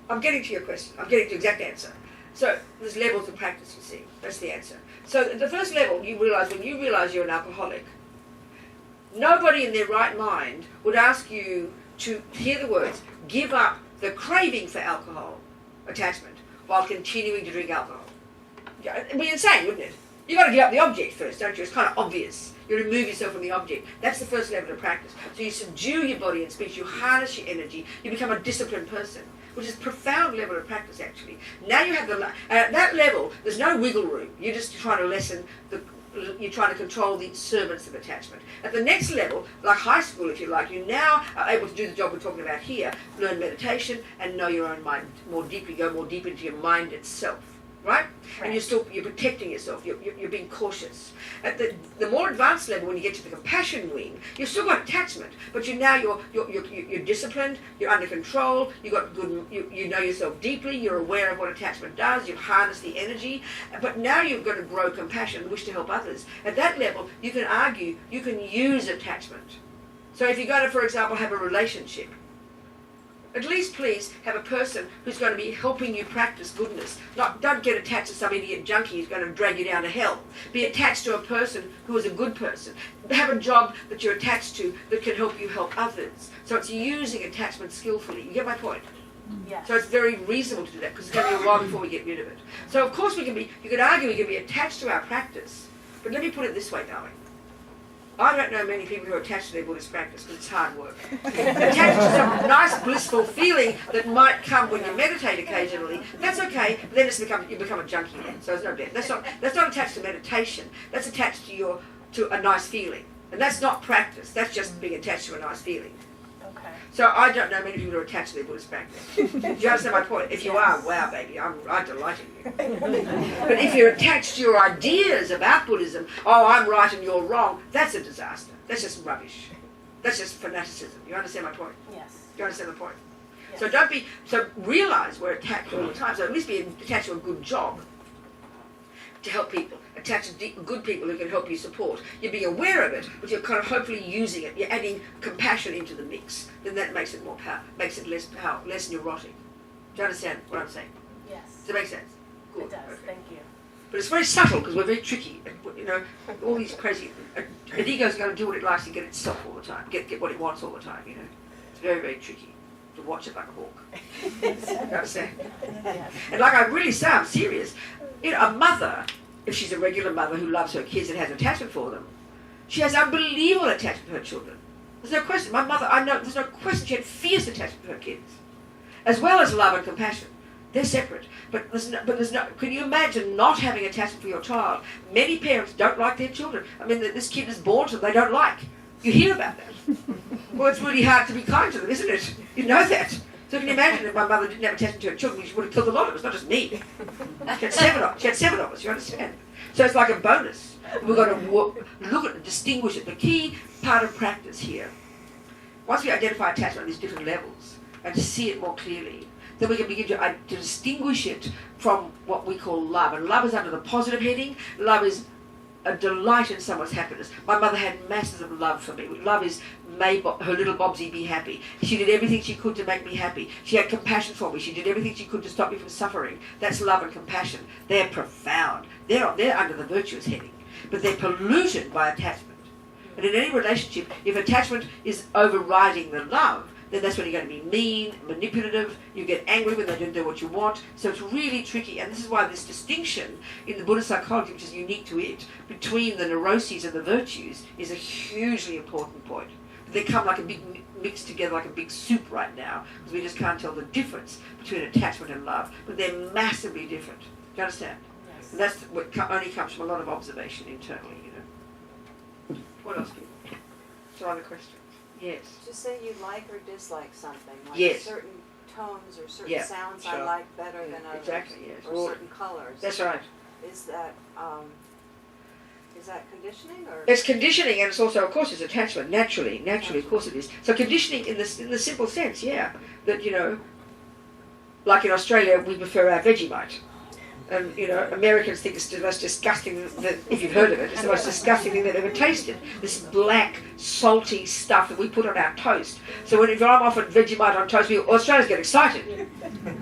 I'm getting to your question. I'm getting to the exact answer. So there's levels of practice, you see. That's the answer. So the first level, you realise, when you realise you're an alcoholic, nobody in their right mind would ask you to hear the words, give up the craving for alcohol, attachment, while continuing to drink alcohol. It'd be insane, wouldn't it? You've got to give up the object first, don't you? It's kind of obvious. You remove yourself from the object. That's the first level of practice. So you subdue your body and speech, you harness your energy, you become a disciplined person, which is a profound level of practice, actually. Now you have at that level, there's no wiggle room. You're just trying to lessen you're trying to control the servants of attachment. At the next level, like high school if you like, you now are able to do the job we're talking about here, learn meditation and know your own mind more deeply, go more deep into your mind itself, right? And you're protecting yourself, you're being cautious. At the more advanced level, when you get to the compassion wing, you've still got attachment, but you're disciplined, you're under control, you know yourself deeply, you're aware of what attachment does, you've harnessed the energy, but now you're going to grow compassion and wish to help others. At that level, you can argue, you can use attachment. So if you're going to, for example, have a relationship, at least please have a person who's going to be helping you practice goodness. Don't get attached to some idiot junkie who's going to drag you down to hell. Be attached to a person who is a good person. Have a job that you're attached to that can help you help others. So it's using attachment skillfully. You get my point? Yes. So it's very reasonable to do that because it's going to be a while before we get rid of it. So of course you could argue we can be attached to our practice. But let me put it this way, darling. I don't know many people who are attached to their Buddhist practice because it's hard work. Attached to some nice blissful feeling that might come when you meditate occasionally, that's okay, but then you become a junkie then, so it's no better. That's not attached to meditation, that's attached to a nice feeling. And that's not practice, that's just being attached to a nice feeling. Okay. So I don't know many people who are attached to their Buddhist practice. Do you understand my point? If you are, wow baby, I delight in you. But if you're attached to your ideas about Buddhism, oh I'm right and you're wrong, that's a disaster. That's just rubbish. That's just fanaticism. You understand my point? Yes. Do you understand the point? Yes. So realise we're attached all the time, so at least be attached to a good job. to help people, attached to good people who can help you support. You're being aware of it, but you're kind of hopefully using it. You're adding compassion into the mix. Then that makes it more power, makes it less power, less neurotic. Do you understand what I'm saying? Yes. Does it make sense? Good. It does. Okay. Thank you. But it's very subtle because we're very tricky. You know, all these crazy. An ego's going to do what it likes to get itself all the time, get what it wants all the time. You know, it's very, very tricky to watch it like a hawk. You understand? And like I really say, I'm serious. You know, a mother, if she's a regular mother who loves her kids and has attachment for them, she has unbelievable attachment to her children. There's no question. My mother, I know, there's no question she had fierce attachment to her kids, as well as love and compassion. They're separate. But there's no, can you imagine not having attachment for your child? Many parents don't like their children. I mean, this kid is born to them, they don't like. You hear about that. Well, it's really hard to be kind to them, isn't it? You know that. So can you imagine if my mother didn't have attachment to her children, she would have killed a lot of us, not just me. She had seven of us, you understand? So it's like a bonus. We've got to look at it, distinguish it. The key part of practice here, once we identify attachment at these different levels and to see it more clearly, then we can begin to distinguish it from what we call love. And love is under the positive heading. Love is a delight in someone's happiness. My mother had masses of love for me. Love is her little Bobsy be happy. She did everything she could to make me happy. She had compassion for me. She did everything she could to stop me from suffering. That's love and compassion. They're profound. They're under the virtuous heading. But they're polluted by attachment. And in any relationship, if attachment is overriding the love, then that's when you're going to be mean, manipulative, you get angry when they don't do what you want. So it's really tricky, and this is why this distinction in the Buddhist psychology, which is unique to it, between the neuroses and the virtues is a hugely important point. They come like a big mixed together like a big soup right now, because we just can't tell the difference between attachment and love, but they're massively different. Do you understand? Yes. And that's what only comes from a lot of observation internally, you know. What else, people? So other questions? Yes. Just say you like or dislike something, like Yes. certain tones or certain Yeah, sounds I sure. like better than others. Exactly, yes. Or Well, certain colors. that's right. Is that conditioning or? It's conditioning, and it's also, of course, it's attachment. Naturally, of course it is. So conditioning in the simple sense, yeah, that, you know, like in Australia, we prefer our Vegemite. And, you know, Americans think it's the most disgusting, if you've heard of it, it's the most disgusting thing they've ever tasted. This black, salty stuff that we put on our toast. So if I'm offered Vegemite on toast, Australians get excited.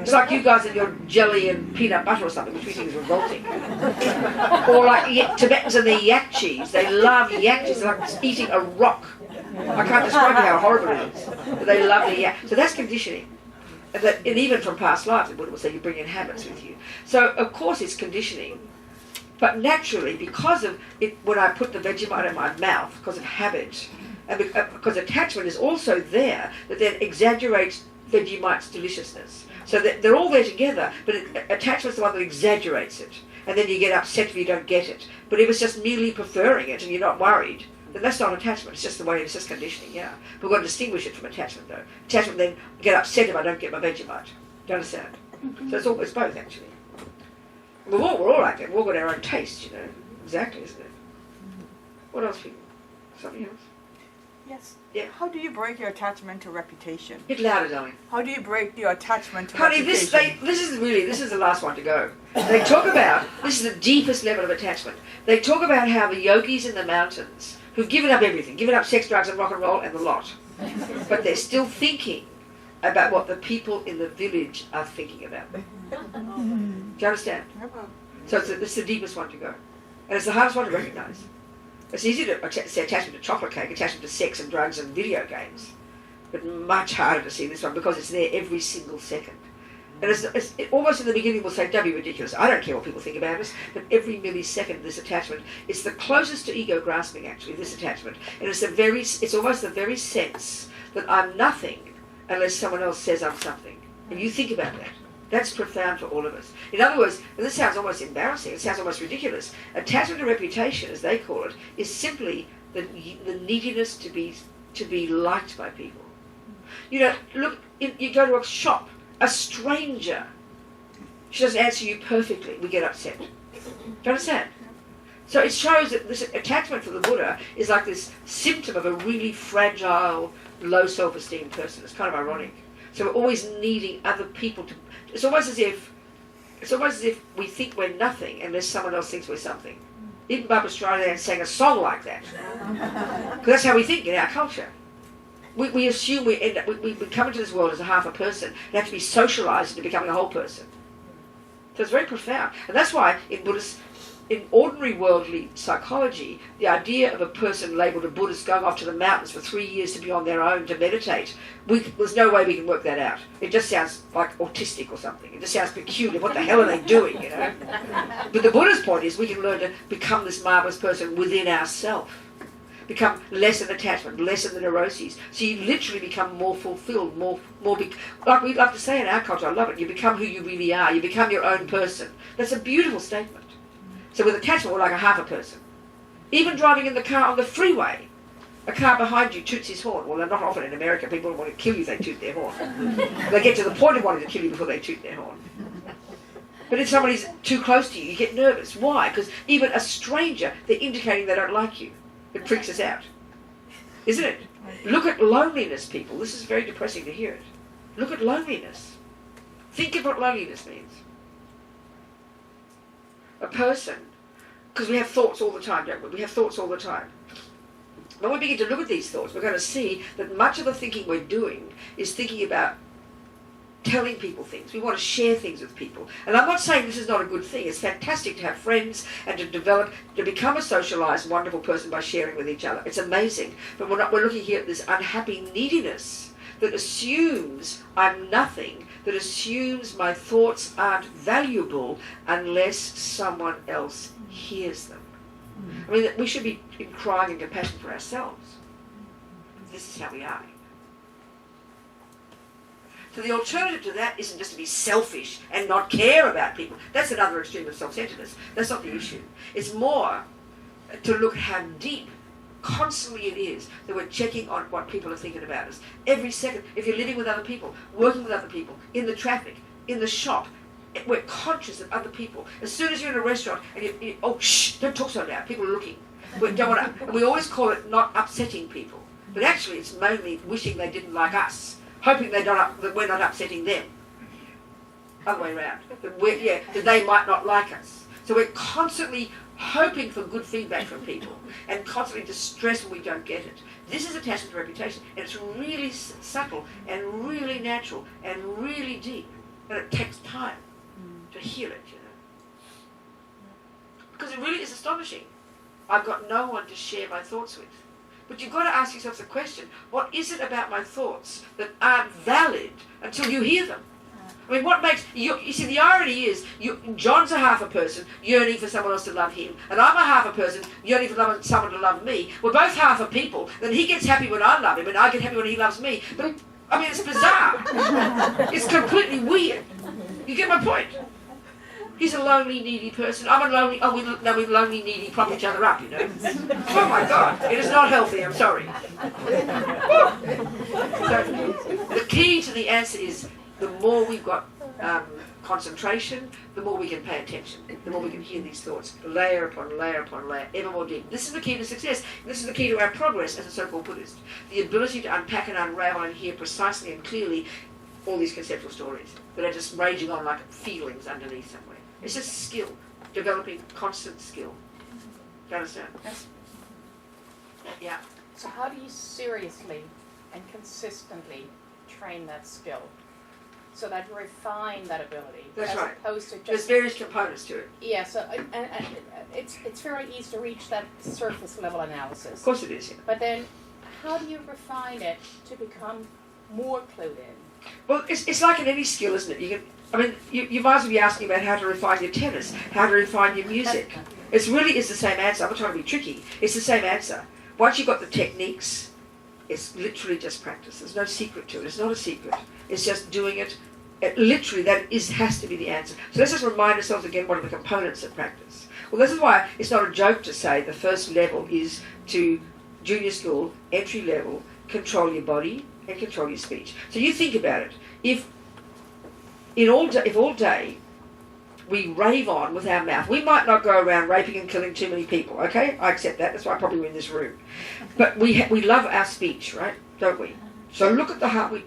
It's like you guys and your jelly and peanut butter or something, which we think is revolting. Or like Tibetans and their yak cheese. They love yak cheese. It's like eating a rock. I can't describe how horrible it is. But they love the yak. So that's conditioning. And even from past lives, the Buddha will say you bring in habits with you. So, of course, it's conditioning. But naturally, because of it, when I put the Vegemite in my mouth, because of habit, and because attachment is also there, that then exaggerates Vegemite's deliciousness. So they're all there together, but attachment's the one that exaggerates it. And then you get upset if you don't get it. But if it's just merely preferring it and you're not worried, then that's not attachment, it's just the way, it's just conditioning, yeah. But we've got to distinguish it from attachment, though. Attachment, then get upset if I don't get my Vegemite. Do you understand? So it's both, actually. We're all like that. We've all got our own tastes, you know. Exactly, isn't it? What else, people? Something else? Yes. Yeah. How do you break your attachment to reputation? Get louder, darling. How do you break your attachment to Honey, reputation? this is the last one to go. They talk about, this is the deepest level of attachment. They talk about how the yogis in the mountains, who've given up everything, given up sex, drugs and rock and roll and the lot, but they're still thinking about what the people in the village are thinking about them. Do you understand? So it's the deepest one to go. And it's the hardest one to recognise. It's easy to say attachment to chocolate cake, attachment to sex and drugs and video games, but much harder to see this one because it's there every single second. And it's almost in the beginning we'll say, don't be ridiculous. I don't care what people think about us, but every millisecond this attachment, it's the closest to ego grasping actually, this attachment. And it's almost the very sense that I'm nothing unless someone else says I'm something. And you think about that. That's profound for all of us. In other words, and this sounds almost embarrassing, it sounds almost ridiculous, attachment to reputation, as they call it, is simply the neediness to be liked by people. You know, look, you go to a shop, a stranger, she doesn't answer you perfectly, we get upset. Do you understand? So it shows that this attachment for the Buddha is like this symptom of a really fragile, low self-esteem person. It's kind of ironic. So we're always needing other people to... It's almost as if It's almost as if we think we're nothing unless someone else thinks we're something. Even Barbara Streisand sang a song like that. Because that's how we think in our culture. We assume we come into this world as a half a person and have to be socialised into becoming a whole person. So it's very profound. And that's why in ordinary worldly psychology, the idea of a person labelled a Buddhist going off to the mountains for 3 years to be on their own to meditate, there's no way we can work that out. It just sounds like autistic or something. It just sounds peculiar. What the hell are they doing, you know? But the Buddha's point is we can learn to become this marvellous person within ourselves. Become less of attachment, less of the neuroses. So you literally become more fulfilled, like we love to say in our culture, I love it, you become who you really are. You become your own person. That's a beautiful statement. So with attachment, we're like a half a person. Even driving in the car on the freeway, a car behind you toots his horn. Well, they're not often in America. People don't want to kill you if they toot their horn. They get to the point of wanting to kill you before they toot their horn. But if somebody's too close to you, you get nervous. Why? Because even a stranger, they're indicating they don't like you. It freaks us out. Isn't it? Look at loneliness, people. This is very depressing to hear it. Look at loneliness. Think of what loneliness means. A person, because we have thoughts all the time, don't we? We have thoughts all the time. When we begin to look at these thoughts, we're going to see that much of the thinking we're doing is thinking about telling people things. We want to share things with people. And I'm not saying this is not a good thing. It's fantastic to have friends and to become a socialised, wonderful person by sharing with each other. It's amazing. But we're looking here at this unhappy neediness that assumes I'm nothing, that assumes my thoughts aren't valuable unless someone else hears them. I mean, we should be crying in compassion for ourselves. This is how we are. So the alternative to that isn't just to be selfish and not care about people. That's another extreme of self-centeredness. That's not the issue. It's more to look at how deep constantly it is that we're checking on what people are thinking about us. Every second, if you're living with other people, working with other people, in the traffic, in the shop, we're conscious of other people. As soon as you're in a restaurant and you oh, shh, don't talk so loud, people are looking. We don't want to, and we always call it not upsetting people. But actually it's mainly wishing they didn't like us, hoping that we're not upsetting them. Other way around. That they might not like us. So we're constantly hoping for good feedback from people and constantly distressed when we don't get it. This is attachment to reputation, and it's really subtle and really natural and really deep, and it takes time to heal it, you know. Because it really is astonishing. I've got no one to share my thoughts with. But you've got to ask yourself the question, what is it about my thoughts that aren't valid until you hear them? I mean, what makes... You see, the irony is, John's a half a person yearning for someone else to love him, and I'm a half a person yearning for someone to love me. We're both half a people. Then he gets happy when I love him, and I get happy when he loves me. But, I mean, it's bizarre. It's completely weird. You get my point? He's a lonely, needy person. I'm a lonely... Oh, we lonely, needy prop each other up, you know. Oh, my God. It is not healthy, I'm sorry. So, the key to the answer is... The more we've got concentration, the more we can pay attention, the more we can hear these thoughts, layer upon layer upon layer, ever more deep. This is the key to success. This is the key to our progress as a so-called Buddhist. The ability to unpack and unravel and hear precisely and clearly all these conceptual stories that are just raging on like feelings underneath somewhere. It's just skill, developing constant skill. Do you understand? Yes. Yeah. So how do you seriously and consistently train that skill? So that you refine that ability, That's as right. opposed to just... There's various components to it. Yeah, so and it's very easy to reach that surface level analysis. Of course it is, yeah. But then, how do you refine it to become more clued in? Well, it's like in any skill, isn't it? You might as well be asking about how to refine your tennis, how to refine your music. It really is the same answer. I'm not trying to be tricky. It's the same answer. Once you've got the techniques, it's literally just practice. There's no secret to it. It's not a secret. It's just doing it. Literally, has to be the answer. So let's just remind ourselves again what are the components of practice. Well, this is why it's not a joke to say the first level is to junior school, entry level, control your body and control your speech. So you think about it. If all day we rave on with our mouth, we might not go around raping and killing too many people, okay? I accept that. That's why probably we're in this room. But we love our speech, right? Don't we? So look at the heart.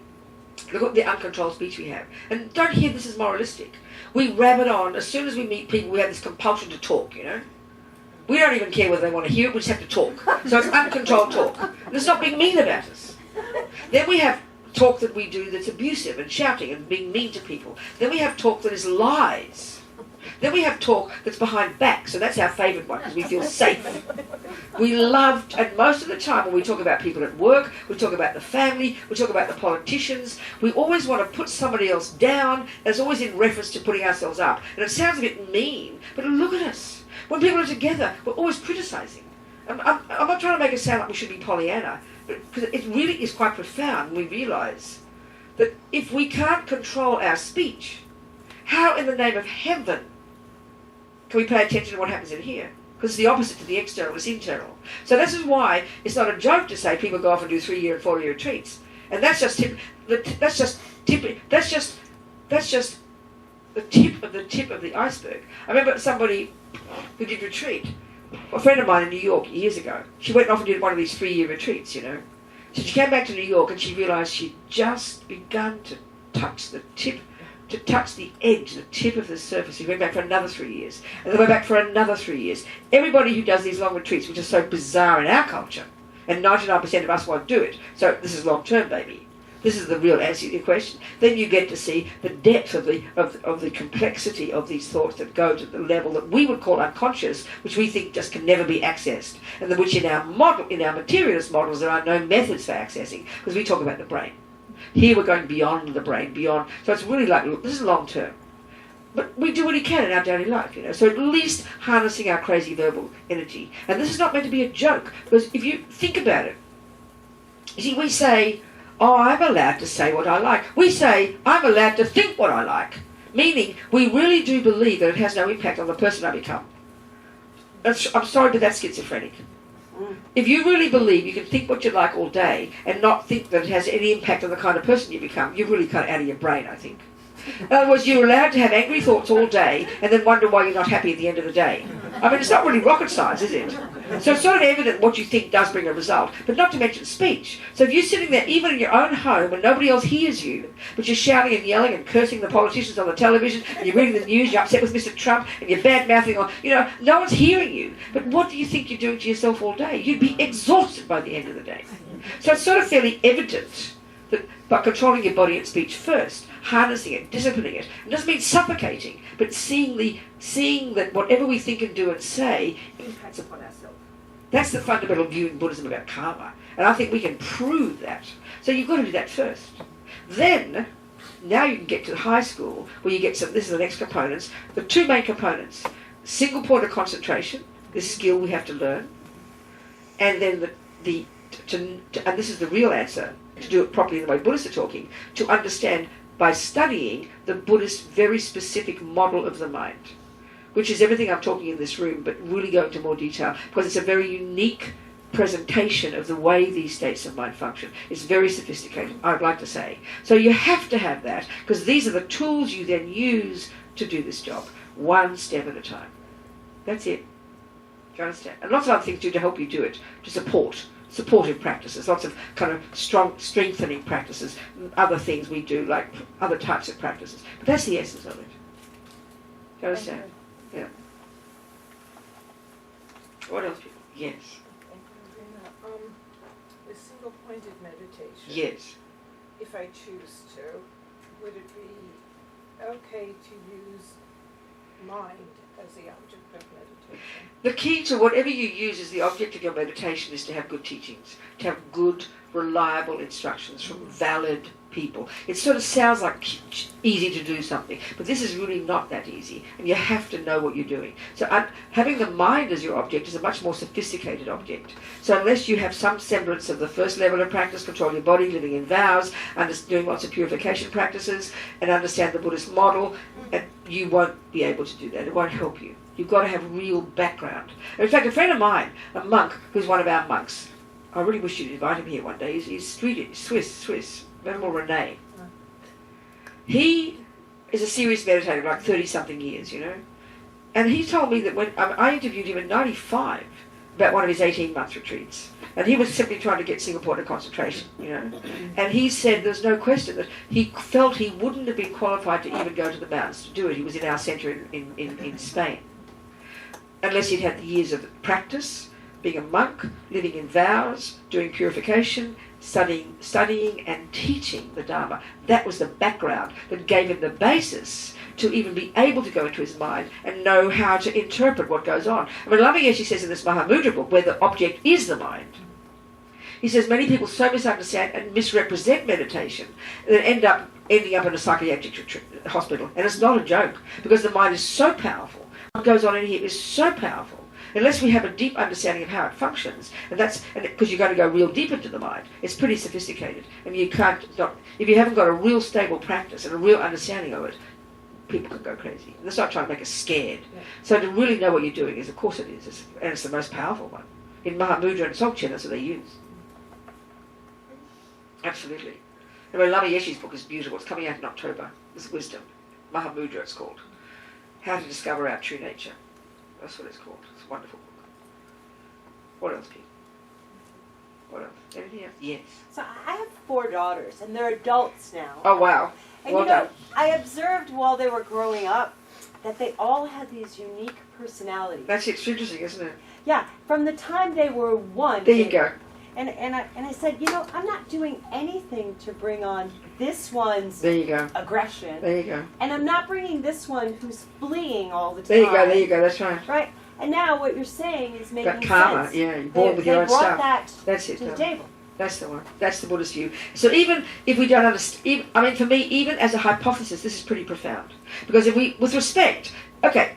Look at the uncontrolled speech we have. And don't hear this as moralistic. We rabbit on. As soon as we meet people, we have this compulsion to talk, you know. We don't even care whether they want to hear it, we just have to talk. So it's uncontrolled talk. And it's not being mean about us. Then we have talk that we do that's abusive and shouting and being mean to people. Then we have talk that is lies. Then we have talk that's behind back, so that's our favourite one because we feel safe. We love, and most of the time when we talk about people at work, we talk about the family, we talk about the politicians, we always want to put somebody else down, and it's always in reference to putting ourselves up. And it sounds a bit mean, but look at us. When people are together, we're always criticising. I'm not trying to make it sound like we should be Pollyanna, but because it really is quite profound when we realise that if we can't control our speech, how in the name of heaven can we pay attention to what happens in here? Because it's the opposite to the external, it's internal. So this is why it's not a joke to say people go off and do 3-year and 4-year retreats. And that's just the tip of the iceberg. I remember somebody who did retreat, a friend of mine in New York years ago. She went off and did one of these 3-year retreats, you know. So she came back to New York and she realised she'd just begun to touch the tip the tip of the surface. He went back for another 3 years. And then went back for another 3 years. Everybody who does these long retreats, which is so bizarre in our culture, and 99% of us won't do it. So this is long term, baby. This is the real answer to your question. Then you get to see the depth of the complexity of these thoughts that go to the level that we would call unconscious, which we think just can never be accessed, and then which in our materialist models there are no methods for accessing, because we talk about the brain. Here we're going beyond the brain, beyond. So it's really like, this is long term. But we do what we can in our daily life, you know. So at least harnessing our crazy verbal energy. And this is not meant to be a joke, because if you think about it, you see, we say, oh, I'm allowed to say what I like. We say, I'm allowed to think what I like. Meaning, we really do believe that it has no impact on the person I become. I'm sorry, but that's schizophrenic. If you really believe you can think what you like all day and not think that it has any impact on the kind of person you become, you're really kind of out of your brain, I think. In other words, you're allowed to have angry thoughts all day and then wonder why you're not happy at the end of the day. I mean, it's not really rocket science, is it? So it's sort of evident what you think does bring a result, but not to mention speech. So if you're sitting there, even in your own home, and nobody else hears you, but you're shouting and yelling and cursing the politicians on the television, and you're reading the news, you're upset with Mr. Trump, and you're bad-mouthing on, you know, no one's hearing you. But what do you think you're doing to yourself all day? You'd be exhausted by the end of the day. So it's sort of fairly evident that by controlling your body and speech first, harnessing it, disciplining it doesn't mean suffocating, but seeing that whatever we think and do and say impacts upon ourselves. That's the fundamental view in Buddhism about karma, and I think we can prove that. So you've got to do that first. Then, now you can get to high school, where you get some, this is the next components, the two main components, single point of concentration, this skill we have to learn, and then and this is the real answer, to do it properly in the way Buddhists are talking, to understand by studying the Buddhist very specific model of the mind, which is everything I'm talking in this room, but really go into more detail, because it's a very unique presentation of the way these states of mind function. It's very sophisticated, I'd like to say. So you have to have that, because these are the tools you then use to do this job, one step at a time. That's it. Do you understand? And lots of other things to help you do it, to supportive practices, lots of kind of strengthening practices, other things we do, like other types of practices. But that's the essence of it. Do you understand? Yeah. What else? Yes. The single-pointed meditation. Yes. If I choose to, would it be okay to use mind as the object of meditation? The key to whatever you use as the object of your meditation is to have good teachings, to have good, reliable instructions from valid people. It sort of sounds like easy to do something, but this is really not that easy, and you have to know what you're doing. So having the mind as your object is a much more sophisticated object. So unless you have some semblance of the first level of practice, control your body, living in vows, doing lots of purification practices, and understand the Buddhist model, and you won't be able to do that. It won't help you. You've got to have real background. In fact, a friend of mine, a monk, who's one of our monks, I really wish you'd invite him here one day. He's Swiss, Venerable Robina. He is a serious meditator, like 30-something years, you know. And he told me that when I interviewed him in 95, about one of his 18-month retreats. And he was simply trying to get Singapore to concentration, you know. And he said there's no question that he felt he wouldn't have been qualified to even go to the mountains to do it. He was in our centre in Spain. Unless he'd had the years of practice, being a monk, living in vows, doing purification, studying and teaching the Dharma. That was the background that gave him the basis to even be able to go into his mind and know how to interpret what goes on. I mean, Lama Yeshe says in this Mahamudra book, where the object is the mind, he says many people so misunderstand and misrepresent meditation that ending up in a psychiatric hospital. And it's not a joke, because the mind is so powerful. What goes on in here is so powerful. Unless we have a deep understanding of how it functions, and because you've got to go real deep into the mind, it's pretty sophisticated, and you can't. If you haven't got a real stable practice and a real understanding of it, people can go crazy. And that's not trying to make us scared. Yeah. So to really know what you're doing is, of course it is, and it's the most powerful one. In Mahamudra and Dzogchen, that's what they use. Absolutely. I mean, Lama Yeshe's book is beautiful. It's coming out in October. It's Wisdom. Mahamudra, it's called. How to Discover Our True Nature. That's what it's called. It's a wonderful book. What else, Pete? What else? Anything else? Yes. So I have 4 daughters, and they're adults now. Oh, wow. And well you know, done. I observed while they were growing up that they all had these unique personalities. That's it's interesting, isn't it? Yeah, from the time they were 1. There you go. And I said, you know, I'm not doing anything to bring on this one's there you go. aggression. There you go. And I'm not bringing this one who's fleeing all the time. There you go, there you go, that's right. Right? And now what you're saying is making Got karma, sense. yeah, you're born with your own stuff. That's it. To the table. That's the one. That's the Buddhist view. So even if we don't understand, I mean, for me, even as a hypothesis, this is pretty profound. Because if we, with respect, okay,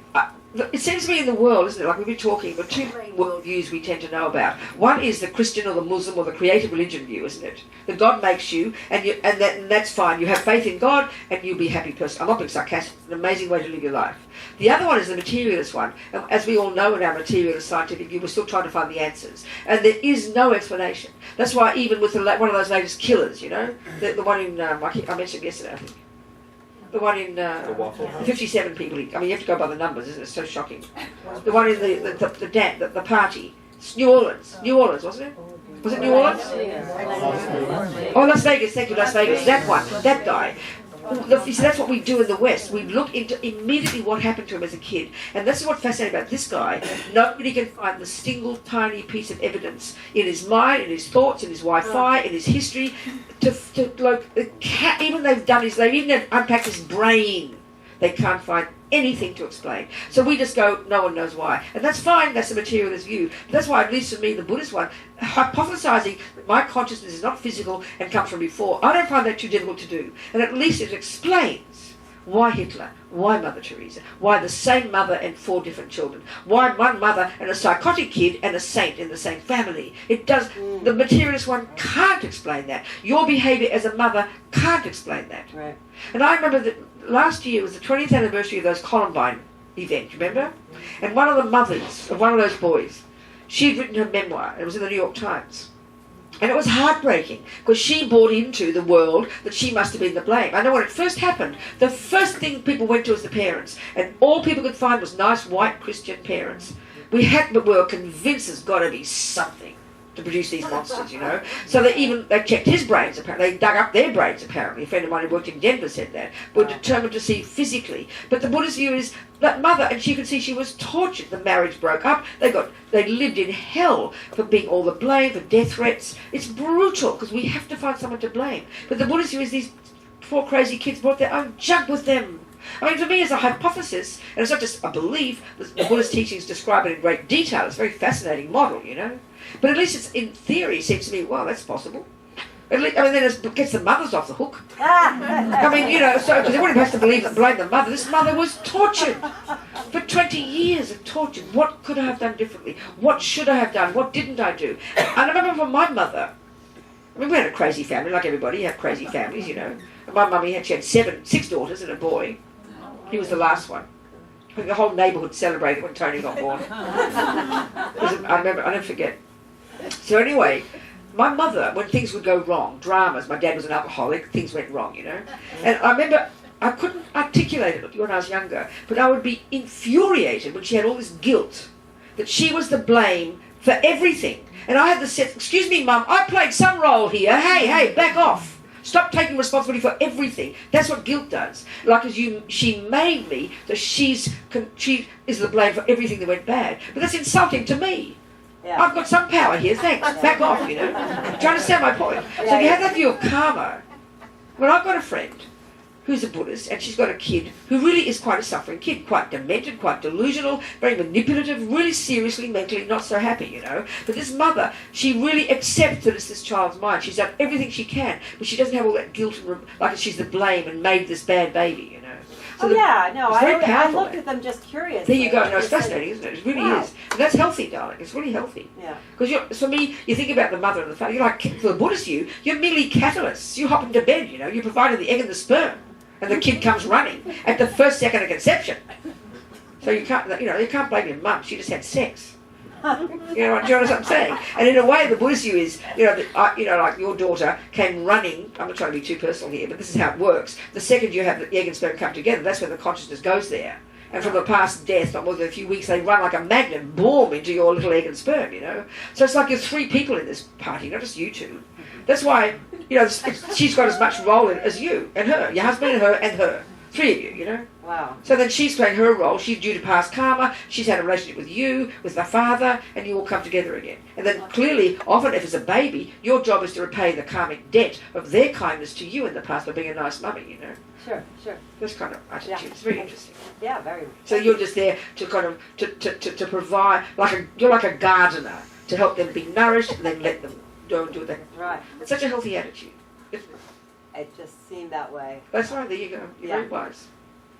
it seems to me in the world, isn't it, like we've been talking, but 2 main worldviews we tend to know about. One is the Christian or the Muslim or the creative religion view, isn't it? That God makes you, and that's fine. You have faith in God, and you'll be a happy person. I'm not being sarcastic. It's an amazing way to live your life. The other one is the materialist one. And as we all know in our materialist scientific view, we're still trying to find the answers. And there is no explanation. That's why even with one of those latest killers, you know, the one in, I mentioned yesterday, I think. The one in 57 people. I mean, you have to go by the numbers, isn't it? It's so shocking. The one in the party. It's New Orleans, wasn't it? Was it New Orleans? Oh, Las Vegas. Thank you, Las Vegas. That one, that guy. You see, that's what we do in the West. We look into immediately what happened to him as a kid. And this is what's fascinating about this guy. Nobody can find the single tiny piece of evidence in his mind, in his thoughts, in his Wi-Fi, in his history, even they've even unpacked his brain. They can't find anything to explain. So we just go, no one knows why. And that's fine, that's the materialist view. But that's why, at least for me, the Buddhist one, hypothesizing that my consciousness is not physical and comes from before, I don't find that too difficult to do. And at least it explains why Hitler, why Mother Teresa, why the same mother and 4 different children, why one mother and a psychotic kid and a saint in the same family. It does. The materialist one can't explain that. Your behavior as a mother can't explain that. Right. And I remember that last year was the 20th anniversary of those Columbine events, remember? And one of the mothers of one of those boys, she'd written her memoir. It was in the New York Times. And it was heartbreaking, because she bought into the world that she must have been the blame. I know when it first happened, the first thing people went to was the parents. And all people could find was nice white Christian parents. We were convinced there's got to be something to produce these monsters, you know. So they checked his brains, apparently. They dug up their brains, apparently. A friend of mine who worked in Denver said that. Were determined to see physically. But the Buddhist view is that mother, and she could see she was tortured. The marriage broke up. They lived in hell for being all the blame, for death threats. It's brutal, because we have to find someone to blame. But the Buddhist view is these 4 crazy kids brought their own junk with them. I mean, for me, as a hypothesis, and it's not just a belief, the Buddhist teachings describe it in great detail. It's a very fascinating model, you know. But at least it's, in theory, it seems to me, well, that's possible. At least, I mean, then it gets the mothers off the hook. I mean, you know, so because everybody has to blame the mother. This mother was tortured for 20 years of torture. What could I have done differently? What should I have done? What didn't I do? And I remember from my mother, I mean, we had a crazy family, like everybody. You have crazy families, you know. And my mummy she had 6 daughters and a boy. He was the last one. I think the whole neighbourhood celebrated when Tony got born. I don't forget. So anyway, my mother, when things would go wrong, dramas, my dad was an alcoholic, things went wrong, you know. And I remember I couldn't articulate it when I was younger, but I would be infuriated when she had all this guilt that she was the blame for everything. And I had the sense, excuse me, Mum, I played some role here. Hey, back off. Stop taking responsibility for everything. That's what guilt does. Like she made me, so she is the blame for everything that went bad. But that's insulting to me. Yeah. I've got some power here, thanks. Back off, you know. Do you understand my point? So if you have that view of karma, well, I've got a friend who's a Buddhist, and she's got a kid who really is quite a suffering kid, quite demented, quite delusional, very manipulative, really seriously, mentally not so happy, you know. But this mother, she really accepts that it's this child's mind. She's done everything she can, but she doesn't have all that guilt and like she's the blame and made this bad baby, you know. So I looked at them just curious. There you go. No, it's fascinating, isn't it? It really is. And that's healthy, darling. It's really healthy. Yeah. Because for me, you think about the mother and the father. You're like, for the Buddhist you're merely catalysts. You hop into bed, you know. You provided the egg and the sperm. And the kid comes running at the first second of conception. So you can't blame your mum. She just had sex. Do you know what I'm saying? And in a way, the Buddhist view is, like your daughter came running. I'm not trying to be too personal here, but this is how it works. The second you have the egg and sperm come together, that's when the consciousness goes there. And from the past death, not more than a few weeks, they run like a magnet, boom, into your little egg and sperm, you know. So it's like you're three people in this party, not just you two. That's why, she's got as much role in it as you and her, your husband and her. Three of you, you know. Wow. So then she's playing her role. She's due to past karma. She's had a relationship with you, with the father, and you all come together again. And then clearly, often if it's a baby, your job is to repay the karmic debt of their kindness to you in the past by being a nice mummy, you know. Sure. This kind of attitude. It's very interesting. Yeah, very. So you're just there to kind of to provide, you're like a gardener to help them be nourished and then let them go and do that. Right. It's such a healthy attitude. It just seemed that way. That's right. There you go. You're very wise.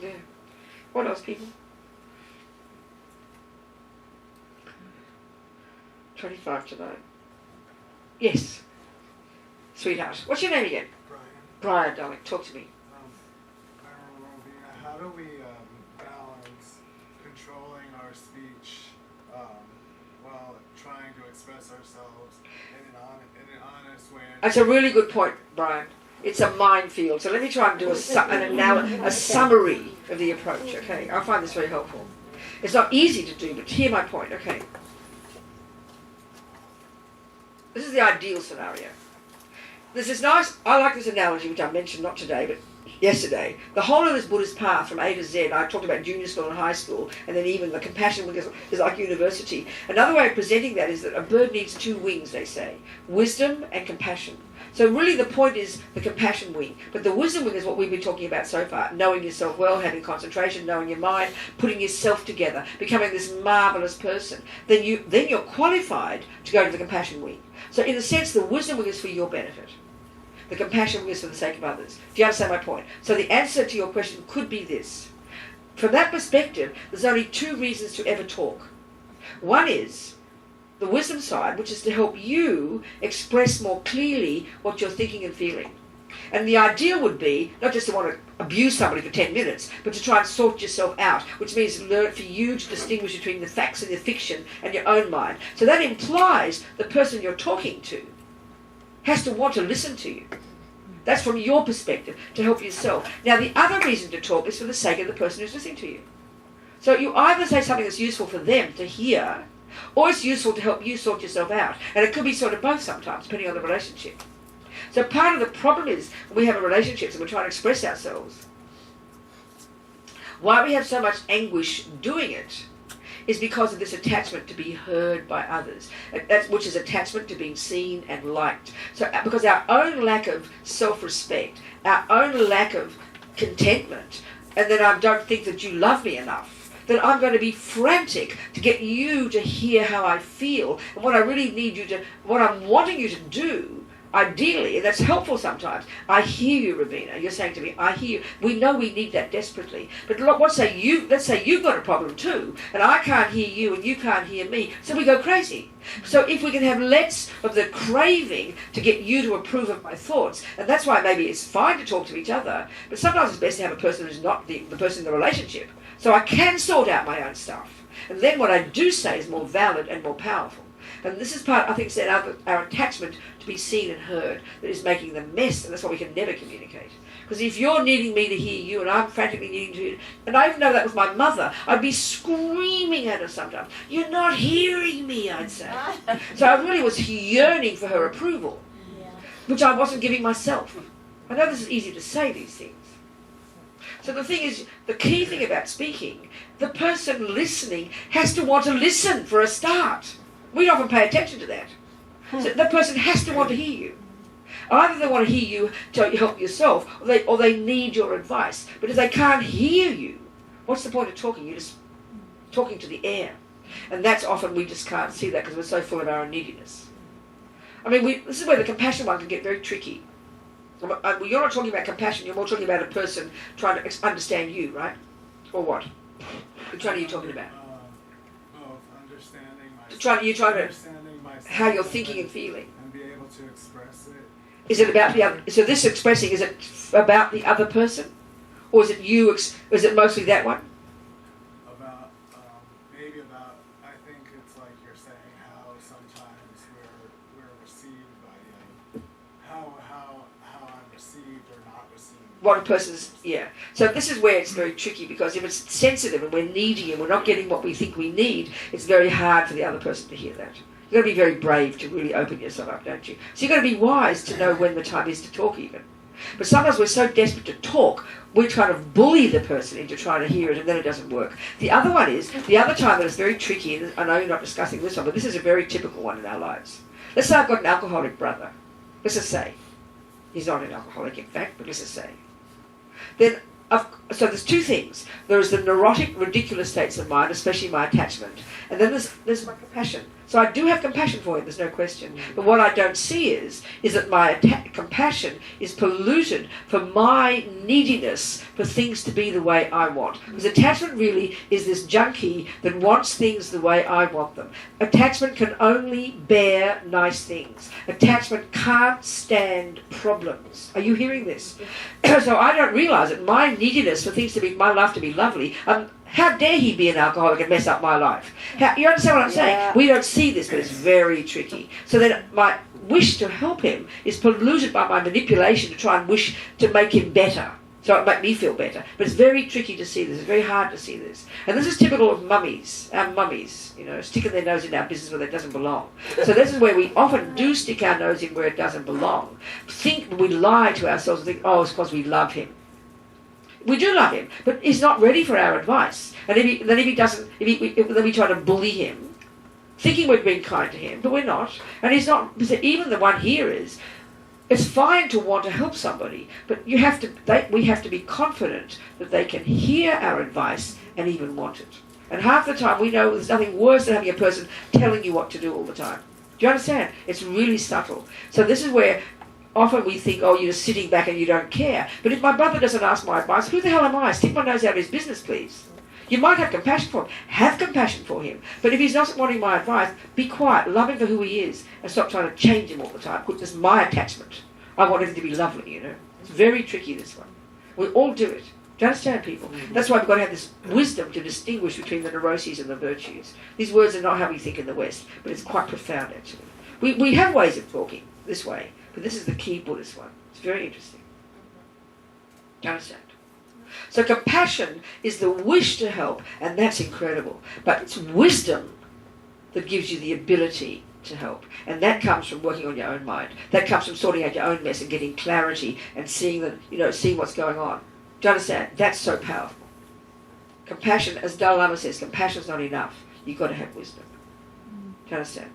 Yeah. What else, people? 25 tonight. Yes. Sweetheart. What's your name again? Brian, darling. Talk to me. Venerable Robina, how do we balance controlling our speech while trying to express ourselves in an honest way? That's a really good point, Brian. It's a minefield. So let me try and do a summary of the approach, okay? I find this very helpful. It's not easy to do, but hear my point, okay? This is the ideal scenario. There's this nice, I like this analogy, which I mentioned not today, but yesterday. The whole of this Buddhist path from A to Z, I talked about junior school and high school, and then even the compassion is like university. Another way of presenting that is that a bird needs two wings, they say. Wisdom and compassion. So really the point is the compassion wing. But the wisdom wing is what we've been talking about so far. Knowing yourself well, having concentration, knowing your mind, putting yourself together, becoming this marvellous person. Then you're qualified to go to the compassion wing. So in a sense, the wisdom wing is for your benefit. The compassion wing is for the sake of others. Do you understand my point? So the answer to your question could be this. From that perspective, there's only two reasons to ever talk. One is the wisdom side, which is to help you express more clearly what you're thinking and feeling. And the ideal would be not just to want to abuse somebody for 10 minutes, but to try and sort yourself out, which means learn for you to distinguish between the facts and the fiction and your own mind. So that implies the person you're talking to has to want to listen to you. That's from your perspective, to help yourself. Now, the other reason to talk is for the sake of the person who's listening to you. So you either say something that's useful for them to hear, or it's useful to help you sort yourself out. And it could be sort of both sometimes, depending on the relationship. So part of the problem is when we have a relationship and we're trying to express ourselves, why we have so much anguish doing it is because of this attachment to be heard by others, which is attachment to being seen and liked. So because our own lack of self-respect, our own lack of contentment, and then I don't think that you love me enough, then I'm going to be frantic to get you to hear how I feel. And what I really need you to, what I'm wanting you to do, ideally, and that's helpful sometimes. I hear you, Robina. You're saying to me, I hear you. We know we need that desperately. But look, let's say you've got a problem too, and I can't hear you and you can't hear me, so we go crazy. So if we can have less of the craving to get you to approve of my thoughts, and that's why maybe it's fine to talk to each other, but sometimes it's best to have a person who's not the person in the relationship. So I can sort out my own stuff. And then what I do say is more valid and more powerful. And this is part, I think, is our attachment to be seen and heard that is making the mess, and that's why we can never communicate. Because if you're needing me to hear you and I'm frantically needing to hear, and I even know that with my mother, I'd be screaming at her sometimes. You're not hearing me, I'd say. So I really was yearning for her approval, which I wasn't giving myself. I know this is easy to say these things. So the thing is, the key thing about speaking, the person listening has to want to listen for a start. We often pay attention to that. So the person has to want to hear you. Either they want to hear you to help yourself, or they need your advice. But if they can't hear you, what's the point of talking? You're just talking to the air. And that's often we just can't see that because we're so full of our own neediness. I mean, this is where the compassion one can get very tricky. You're not talking about compassion, you're more talking about a person trying to understand you, right? Or what? Which one are you talking about? Both understanding myself. You're trying to understanding myself how you're thinking and feeling. and be able to express it. Is it about the other? So this expressing, is it about the other person, or is it you? Is it mostly that one? About maybe about. I think it's like you're saying how sometimes we're received by how I'm received or not received. What a person's, yeah. So this is where it's very tricky, because if it's sensitive and we're needy and we're not getting what we think we need, it's very hard for the other person to hear that. You've got to be very brave to really open yourself up, don't you? So you've got to be wise to know when the time is to talk even. But sometimes we're so desperate to talk, we try to bully the person into trying to hear it, and then it doesn't work. The other one is, the other time that is very tricky, and I know you're not discussing this one, but this is a very typical one in our lives. Let's say I've got an alcoholic brother. Let's just say. He's not an alcoholic, in fact, but let's just say. Then, so there's two things. There is the neurotic, ridiculous states of mind, especially my attachment, and then there's my compassion. So I do have compassion for him, there's no question. But what I don't see is that my compassion is polluted for my neediness for things to be the way I want. Because attachment really is this junkie that wants things the way I want them. Attachment can only bear nice things. Attachment can't stand problems. Are you hearing this? So I don't realise that my neediness for things to be, my life to be lovely, how dare he be an alcoholic and mess up my life? You understand what I'm saying? We don't see this, but it's very tricky. So then my wish to help him is polluted by my manipulation to try and wish to make him better. So it make me feel better. But it's very tricky to see this. It's very hard to see this. And this is typical of mummies, our mummies, sticking their nose in our business where it doesn't belong. So this is where we often do stick our nose in where it doesn't belong. We lie to ourselves and think, oh, it's because we love him. We do love him, but he's not ready for our advice. And then we try to bully him, thinking we're being kind to him, but we're not. And he's not. Even the one here is. It's fine to want to help somebody, but we have to be confident that they can hear our advice and even want it. And half the time we know there's nothing worse than having a person telling you what to do all the time. Do you understand? It's really subtle. So this is where. Often we think, oh, you're just sitting back and you don't care. But if my brother doesn't ask my advice, who the hell am I? Stick my nose out of his business, please. You might have compassion for him. Have compassion for him. But if he's not wanting my advice, be quiet. Love him for who he is. And stop trying to change him all the time. Because it's my attachment. I want everything to be lovely, It's very tricky, this one. We all do it. Do you understand, people? That's why we've got to have this wisdom to distinguish between the neuroses and the virtues. These words are not how we think in the West, but it's quite profound, actually. We have ways of talking this way. But this is the key Buddhist one. It's very interesting. Do you understand? So compassion is the wish to help, and that's incredible. But it's wisdom that gives you the ability to help. And that comes from working on your own mind. That comes from sorting out your own mess and getting clarity and seeing what's going on. Do you understand? That's so powerful. Compassion, as Dalai Lama says, compassion is not enough. You've got to have wisdom. Do you understand?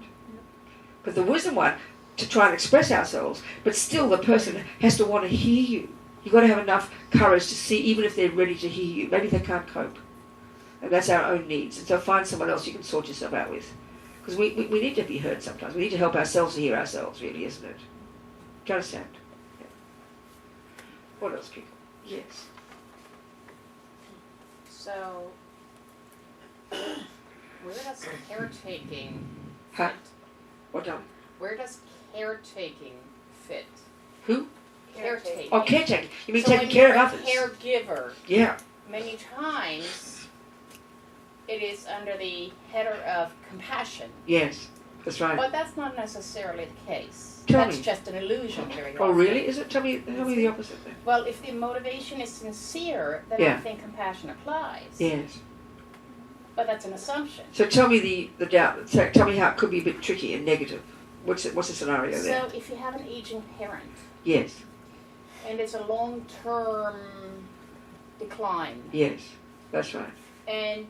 But the wisdom one, to try and express ourselves, but still the person has to want to hear you. You've got to have enough courage to see, even if they're ready to hear you. Maybe they can't cope. And that's our own needs. And so find someone else you can sort yourself out with. Because we need to be heard sometimes. We need to help ourselves to hear ourselves, really, isn't it? Do you understand? Yeah. What else, people? Yes. So, where does caretaking Huh? fit? What done? Where does caretaking fit? Who? Caretaking. Oh, caretaking. You mean So taking when care of you're others? a caregiver, Yeah. many times it is under the header of compassion. Yes. That's right. But that's not necessarily the case. Tell That's me. just an illusion very Oh, often. really? Is it? Tell me the opposite then. Well, if the motivation is sincere, then Yeah. I think compassion applies. Yes. But that's an assumption. So tell me the doubt. So tell me how it could be a bit tricky and negative. What's the scenario there? So if you have an aging parent Yes. and it's a long-term decline, Yes. That's right. and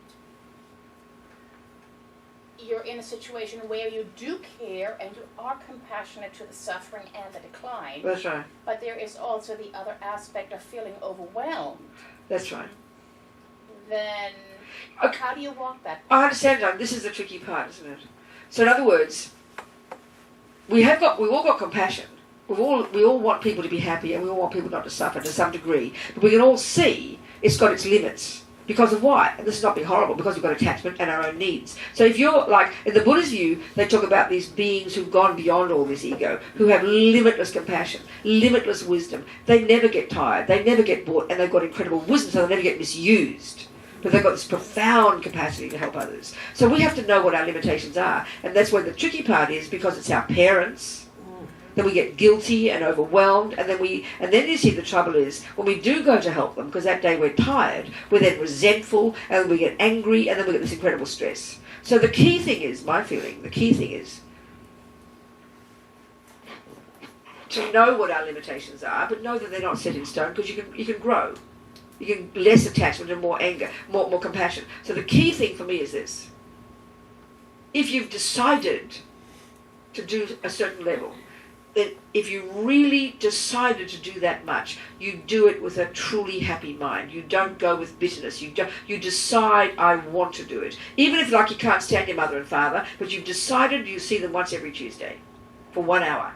you're in a situation where you do care and you are compassionate to the suffering and the decline, That's right. but there is also the other aspect of feeling overwhelmed, That's right. then Okay. how do you walk that? I understand, John. This is the tricky part, isn't it? So in other words, we've all got compassion. We all want people to be happy, and we all want people not to suffer to some degree. But we can all see it's got its limits. Because of why? And this is not being horrible, because we've got attachment and our own needs. So if you're like, in the Buddha's view, they talk about these beings who've gone beyond all this ego, who have limitless compassion, limitless wisdom. They never get tired, they never get bored, and they've got incredible wisdom, so they never get misused. But they've got this profound capacity to help others. So we have to know what our limitations are. And that's where the tricky part is, because it's our parents. Then we get guilty and overwhelmed, and then you see the trouble is when we do go to help them, because that day we're tired, we're then resentful, and we get angry, and then we get this incredible stress. So the key thing is, my feeling, the key thing is to know what our limitations are, but know that they're not set in stone, because you can grow. You can less attachment and more anger, more compassion. So the key thing for me is this: if you've decided to do a certain level, then if you really decided to do that much, you do it with a truly happy mind. You don't go with bitterness. You decide, I want to do it. Even if, like, you can't stand your mother and father, but you've decided you see them once every Tuesday for 1 hour.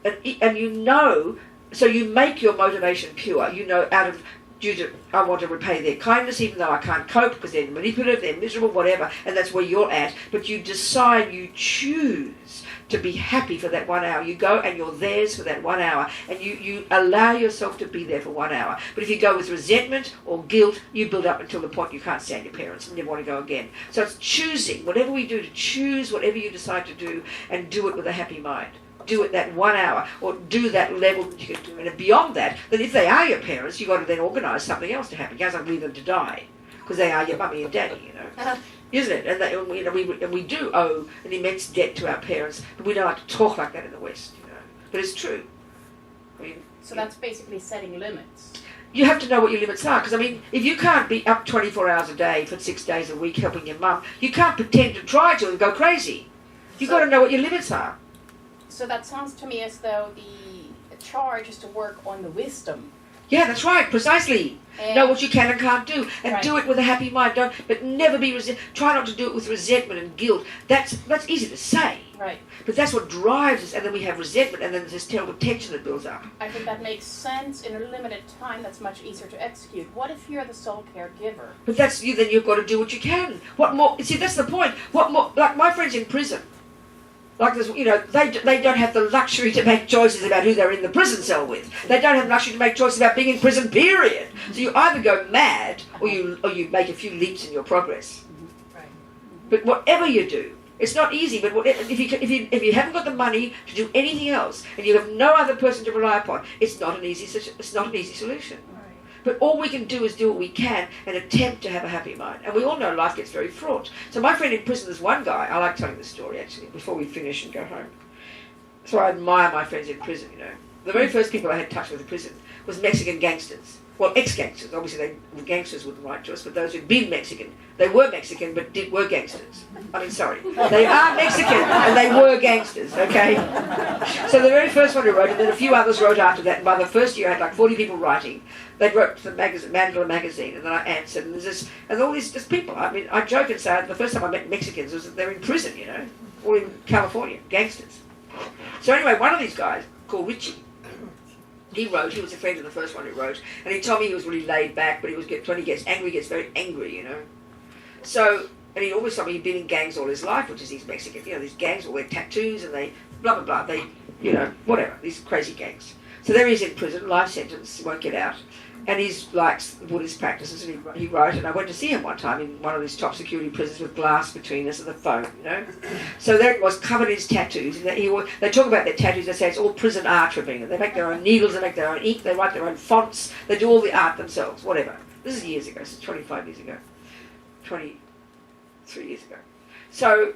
And you know, so you make your motivation pure. You know, out of due to, I want to repay their kindness, even though I can't cope because they're manipulative, they're miserable, whatever, and that's where you're at. But you decide, you choose to be happy for that 1 hour. You go and you're theirs for that 1 hour, and you allow yourself to be there for 1 hour. But if you go with resentment or guilt, you build up until the point you can't stand your parents and never want to go again. So it's choosing, whatever we do, to choose whatever you decide to do and do it with a happy mind. Do it that 1 hour, or do that level that you can do. And beyond that, then if they are your parents, you've got to then organise something else to happen. You can't leave them to die, because they are your mummy and daddy, you know. Isn't it? And we do owe an immense debt to our parents, but we don't like to talk like that in the West, you know. But it's true. I mean, So that's basically setting limits. you have to know what your limits are, because I mean, if you can't be up 24 hours a day for 6 days a week helping your mum, you can't pretend to try to and go crazy. You've got to know what your limits are. So that sounds to me as though the charge is to work on the wisdom. Yeah, that's right, precisely. And Know what you can and can't do, and Right. do it with a happy mind. But never be try not to do it with resentment and guilt. That's easy to say, Right. but that's what drives us. And then we have resentment, and then there's this terrible tension that builds up. I think that makes sense in a limited time. That's much easier to execute. What if you're the sole caregiver? But that's you. Then you've got to do what you can. What more? You see, that's the point. What more? Like my friends in prison. Like this, you know, they don't have the luxury to make choices about who they're in the prison cell with. They don't have the luxury to make choices about being in prison, period. So you either go mad or you make a few leaps in your progress. Right. But whatever you do, it's not easy. But if you haven't got the money to do anything else, and you have no other person to rely upon, it's not an easy solution. But all we can do is do what we can and attempt to have a happy mind. And we all know life gets very fraught. So my friend in prison, there's one guy, I like telling this story actually, before we finish and go home. So I admire my friends in prison, you know. The very first people I had touch with in prison was Mexican gangsters. Well, ex-gangsters. Obviously, gangsters wouldn't write to us, but those who'd been Mexican. They were Mexican, but were gangsters. I mean, sorry. They are Mexican, and they were gangsters, okay? So the very first one who wrote, and then a few others wrote after that, and by the first year I had like 40 people writing. They wrote to the magazine, Mandela magazine, and then I answered, and and all these just people. I mean, I joke and say the first time I met Mexicans was that they're in prison, you know, all in California, gangsters. So anyway, one of these guys, called Richie, he was a friend of the first one who wrote, and he told me he was really laid back, but when he gets angry, he gets very angry, you know. So, and he always told me he'd been in gangs all his life, which is these Mexican, you know, these gangs all wear tattoos, and they, blah, blah, blah, they, you know, whatever, these crazy gangs. So there he is in prison, life sentence, won't get out. And he likes Buddhist practices, and he wrote, and I went to see him one time in one of these top security prisons with glass between us and the phone, you know. So there it was, covered in his tattoos. And they talk about their tattoos, they say it's all prison art, Robina. They make their own needles, they make their own ink, they write their own fonts, they do all the art themselves, whatever. This is years ago, this is 25 years ago, 23 years ago. So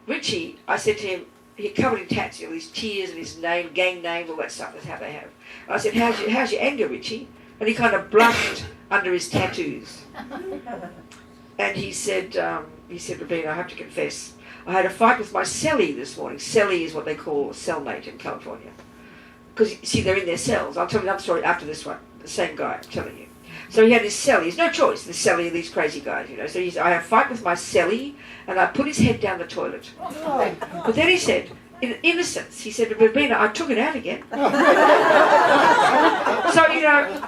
Richie, I said to him, he covered in tats, you know, his tears and his name, gang name, all that stuff, that's how they have. I said, how's your anger, Richie? And he kind of under his tattoos. And he said, Robina, I have to confess, I had a fight with my cellie this morning. Cellie is what they call a cellmate in California. Because, see, they're in their cells. I'll tell you another story after this one. The same guy, I'm telling you. So he had his cellie. He's no choice, the cellie of these crazy guys, you know. So he said, I had a fight with my cellie, and I put his head down the toilet. But then he said, in innocence, he said, Robina, I took it out again. So, you know,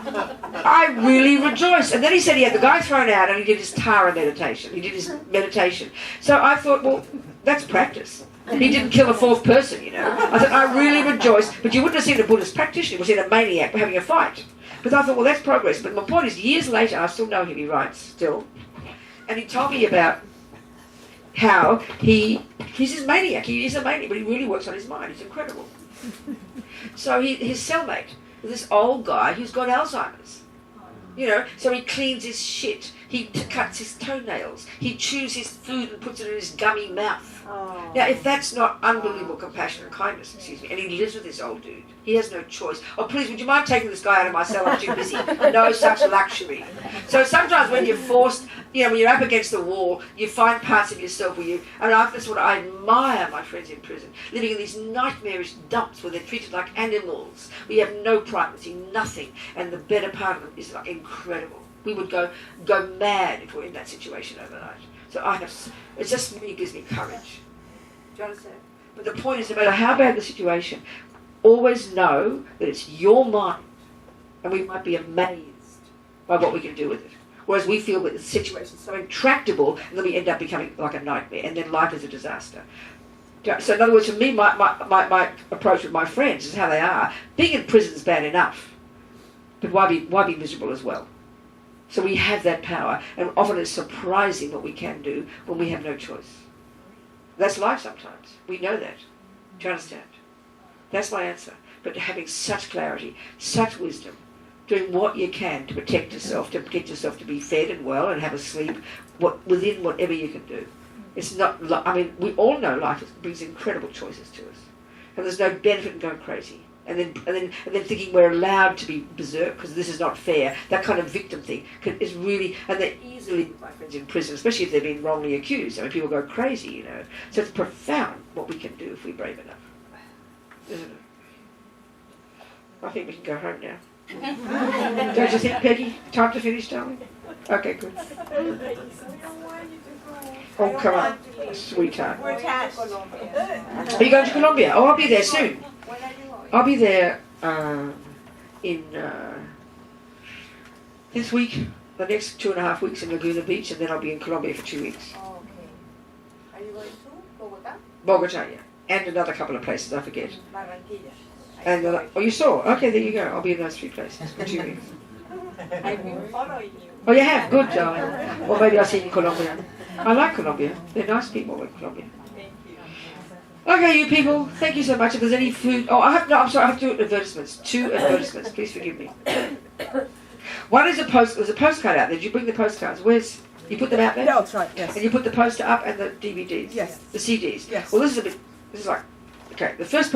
I really rejoiced. And then he said he had the guy thrown out and he did his Tara meditation. He did his meditation. So I thought, well, that's practice. He didn't kill a fourth person, you know. I said, I really rejoiced. But you wouldn't have seen a Buddhist practitioner. You would have seen a maniac having a fight. But I thought, well, that's progress. But my point is, years later, I still know him, he writes, still. And he told me about how he's his maniac. He is a maniac, but he really works on his mind. It's incredible. So his cellmate, this old guy who's got Alzheimer's. You know, so he cleans his shit. He cuts his toenails. He chews his food and puts it in his gummy mouth. Oh. Now, if that's not unbelievable compassion and kindness, excuse me, and he lives with this old dude, he has no choice. Oh, please, would you mind taking this guy out of my cell? I'm too busy. No such luxury. So sometimes when you're forced, you know, when you're up against the wall, you find parts of yourself where you, and that's what I admire my friends in prison, living in these nightmarish dumps where they're treated like animals. We have no privacy, nothing, and the better part of them is like incredible. We would go mad if we're in that situation overnight. So it just really gives me courage. Do you understand? But the point is, no matter how bad the situation, always know that it's your mind, and we might be amazed by what we can do with it. Whereas we feel that the situation is so intractable, and then we end up becoming like a nightmare, and then life is a disaster. So in other words, for me, my approach with my friends is how they are. Being in prison is bad enough, but why be miserable as well? So we have that power, and often it's surprising what we can do when we have no choice. That's life sometimes. We know that. Do you understand? That's my answer. But having such clarity, such wisdom, doing what you can to protect yourself, to get yourself to be fed and well and have a sleep within whatever you can do. It's not, I mean, we all know life brings incredible choices to us. And there's no benefit in going crazy. And then thinking we're allowed to be berserk because this is not fair. That kind of victim thing is really, and they're easily, my friends in prison, especially if they've been wrongly accused. I mean, people go crazy, you know. So it's profound what we can do if we're brave enough, isn't it? I think we can go home now. Don't you think, Peggy? Time to finish, darling? Okay, good. Oh, come on, sweetheart. We're attached. Are you going to Colombia? Oh, I'll be there soon. I'll be there in this week, the next 2.5 weeks in Laguna Beach, and then I'll be in Colombia for 2 weeks. Oh, okay. Are you going to Bogota? Bogota, yeah. And another couple of places, I forget. Barranquilla. And oh, you saw? Okay, there you go. I'll be in those 3 places for 2 weeks. I've been following you. Oh, you have? Good, darling. Or maybe I'll see you in Colombia. I like Colombia. They're nice people in Colombia. Thank you. Okay, you people, thank you so much. If there's any food... Oh, I'm sorry, I have 2 advertisements. 2 advertisements. Please forgive me. One is there's a postcard out there. Did you bring the postcards? You put them out there? No, that's right, yes. And you put the poster up and the DVDs? Yes. The CDs? Yes. Well, this is like... Okay, the first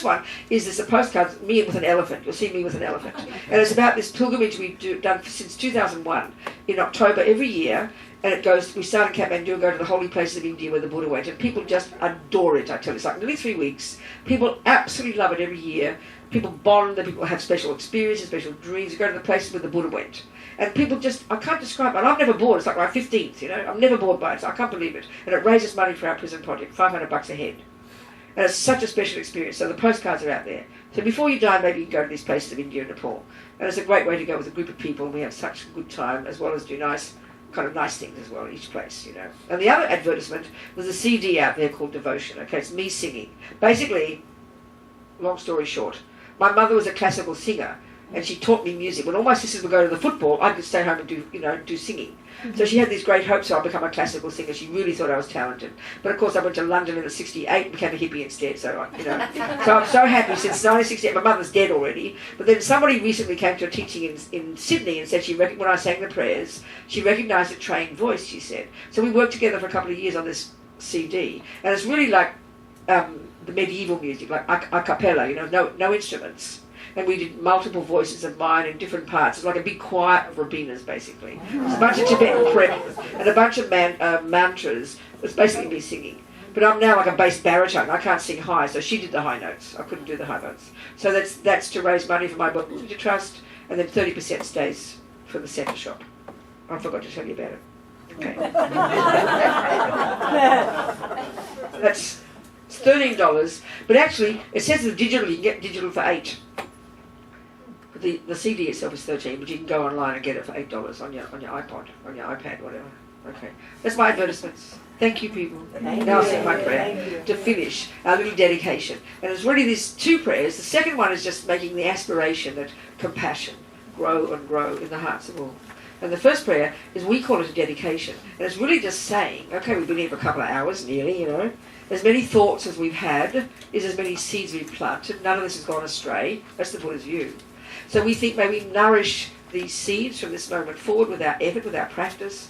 one is this a postcard, me with an elephant. You'll see me with an elephant. And it's about this pilgrimage we've done since 2001 in October every year. And it goes, we start in Kathmandu and go to the holy places of India where the Buddha went. And people just adore it, I tell you. It's like nearly 3 weeks. People absolutely love it every year. People bond, and people have special experiences, special dreams. You go to the places where the Buddha went. And people just, I can't describe it. And I'm never bored. It's like my 15th, you know. I'm never bored by it. So I can't believe it. And it raises money for our prison project, $500 a head. And it's such a special experience. So the postcards are out there. So before you die, maybe you can go to these places of India and Nepal. And it's a great way to go with a group of people. And we have such a good time, as well as do nice things as well in each place, you know. And the other advertisement was a CD out there called Devotion. Okay, it's me singing. Basically, long story short, my mother was a classical singer, and she taught me music. When all my sisters would go to the football, I could stay home and do singing. So she had these great hopes that I'd become a classical singer. She really thought I was talented. But of course, I went to London in '68 and became a hippie instead. So so I'm so happy since 1968. My mother's dead already. But then somebody recently came to a teaching in Sydney and said when I sang the prayers, she recognised a trained voice. She said. So we worked together for a couple of years on this CD, and it's really like the medieval music, like a cappella. No instruments. And we did multiple voices of mine in different parts. It's like a big choir of Robinas, basically. There's a bunch of Tibetan prayers and a bunch of mantras. It's basically me singing. But I'm now like a bass baritone. I can't sing high, so she did the high notes. I couldn't do the high notes. So that's to raise money for my Book Trust, and then 30% stays for the centre shop. I forgot to tell you about it. Okay. It's $13, but actually it says the digital, you can get digital for $8. The CD itself is $13, but you can go online and get it for $8 on your iPod, on your iPad, whatever. Okay, that's my advertisements. Thank you, people. Now I'll say my prayer to finish our little dedication. And it's really these two prayers. The second one is just making the aspiration that compassion grow and grow in the hearts of all. And the first prayer is, we call it a dedication. And it's really just saying, okay, we've been here for a couple of hours nearly, As many thoughts as we've had is as many seeds we've planted. None of this has gone astray. That's the Buddha's view. So we think, may we nourish these seeds from this moment forward with our effort, with our practice,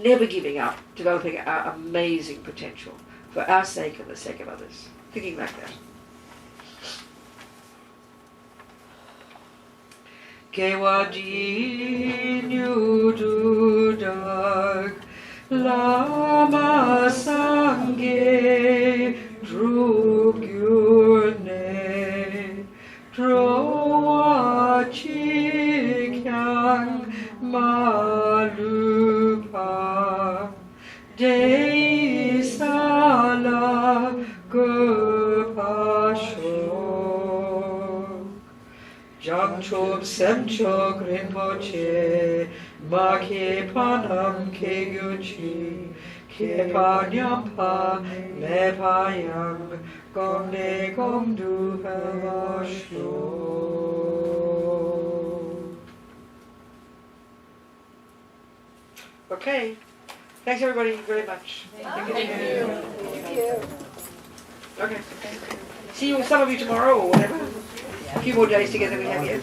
never giving up, developing our amazing potential for our sake and the sake of others. Thinking like that. Kewajin Yududak Lama Sangye Drugyurne Drowa Chikyang Malupa De Sala Gopasho Jamchob Semchok Rinpoche Make Panam Kegyuchi Kepanyampa Mepayang Gomne Gomdu Havasho. Okay. Thanks everybody very much. Thank you. Okay. See you, some of you tomorrow or whatever. A few more days together we have here.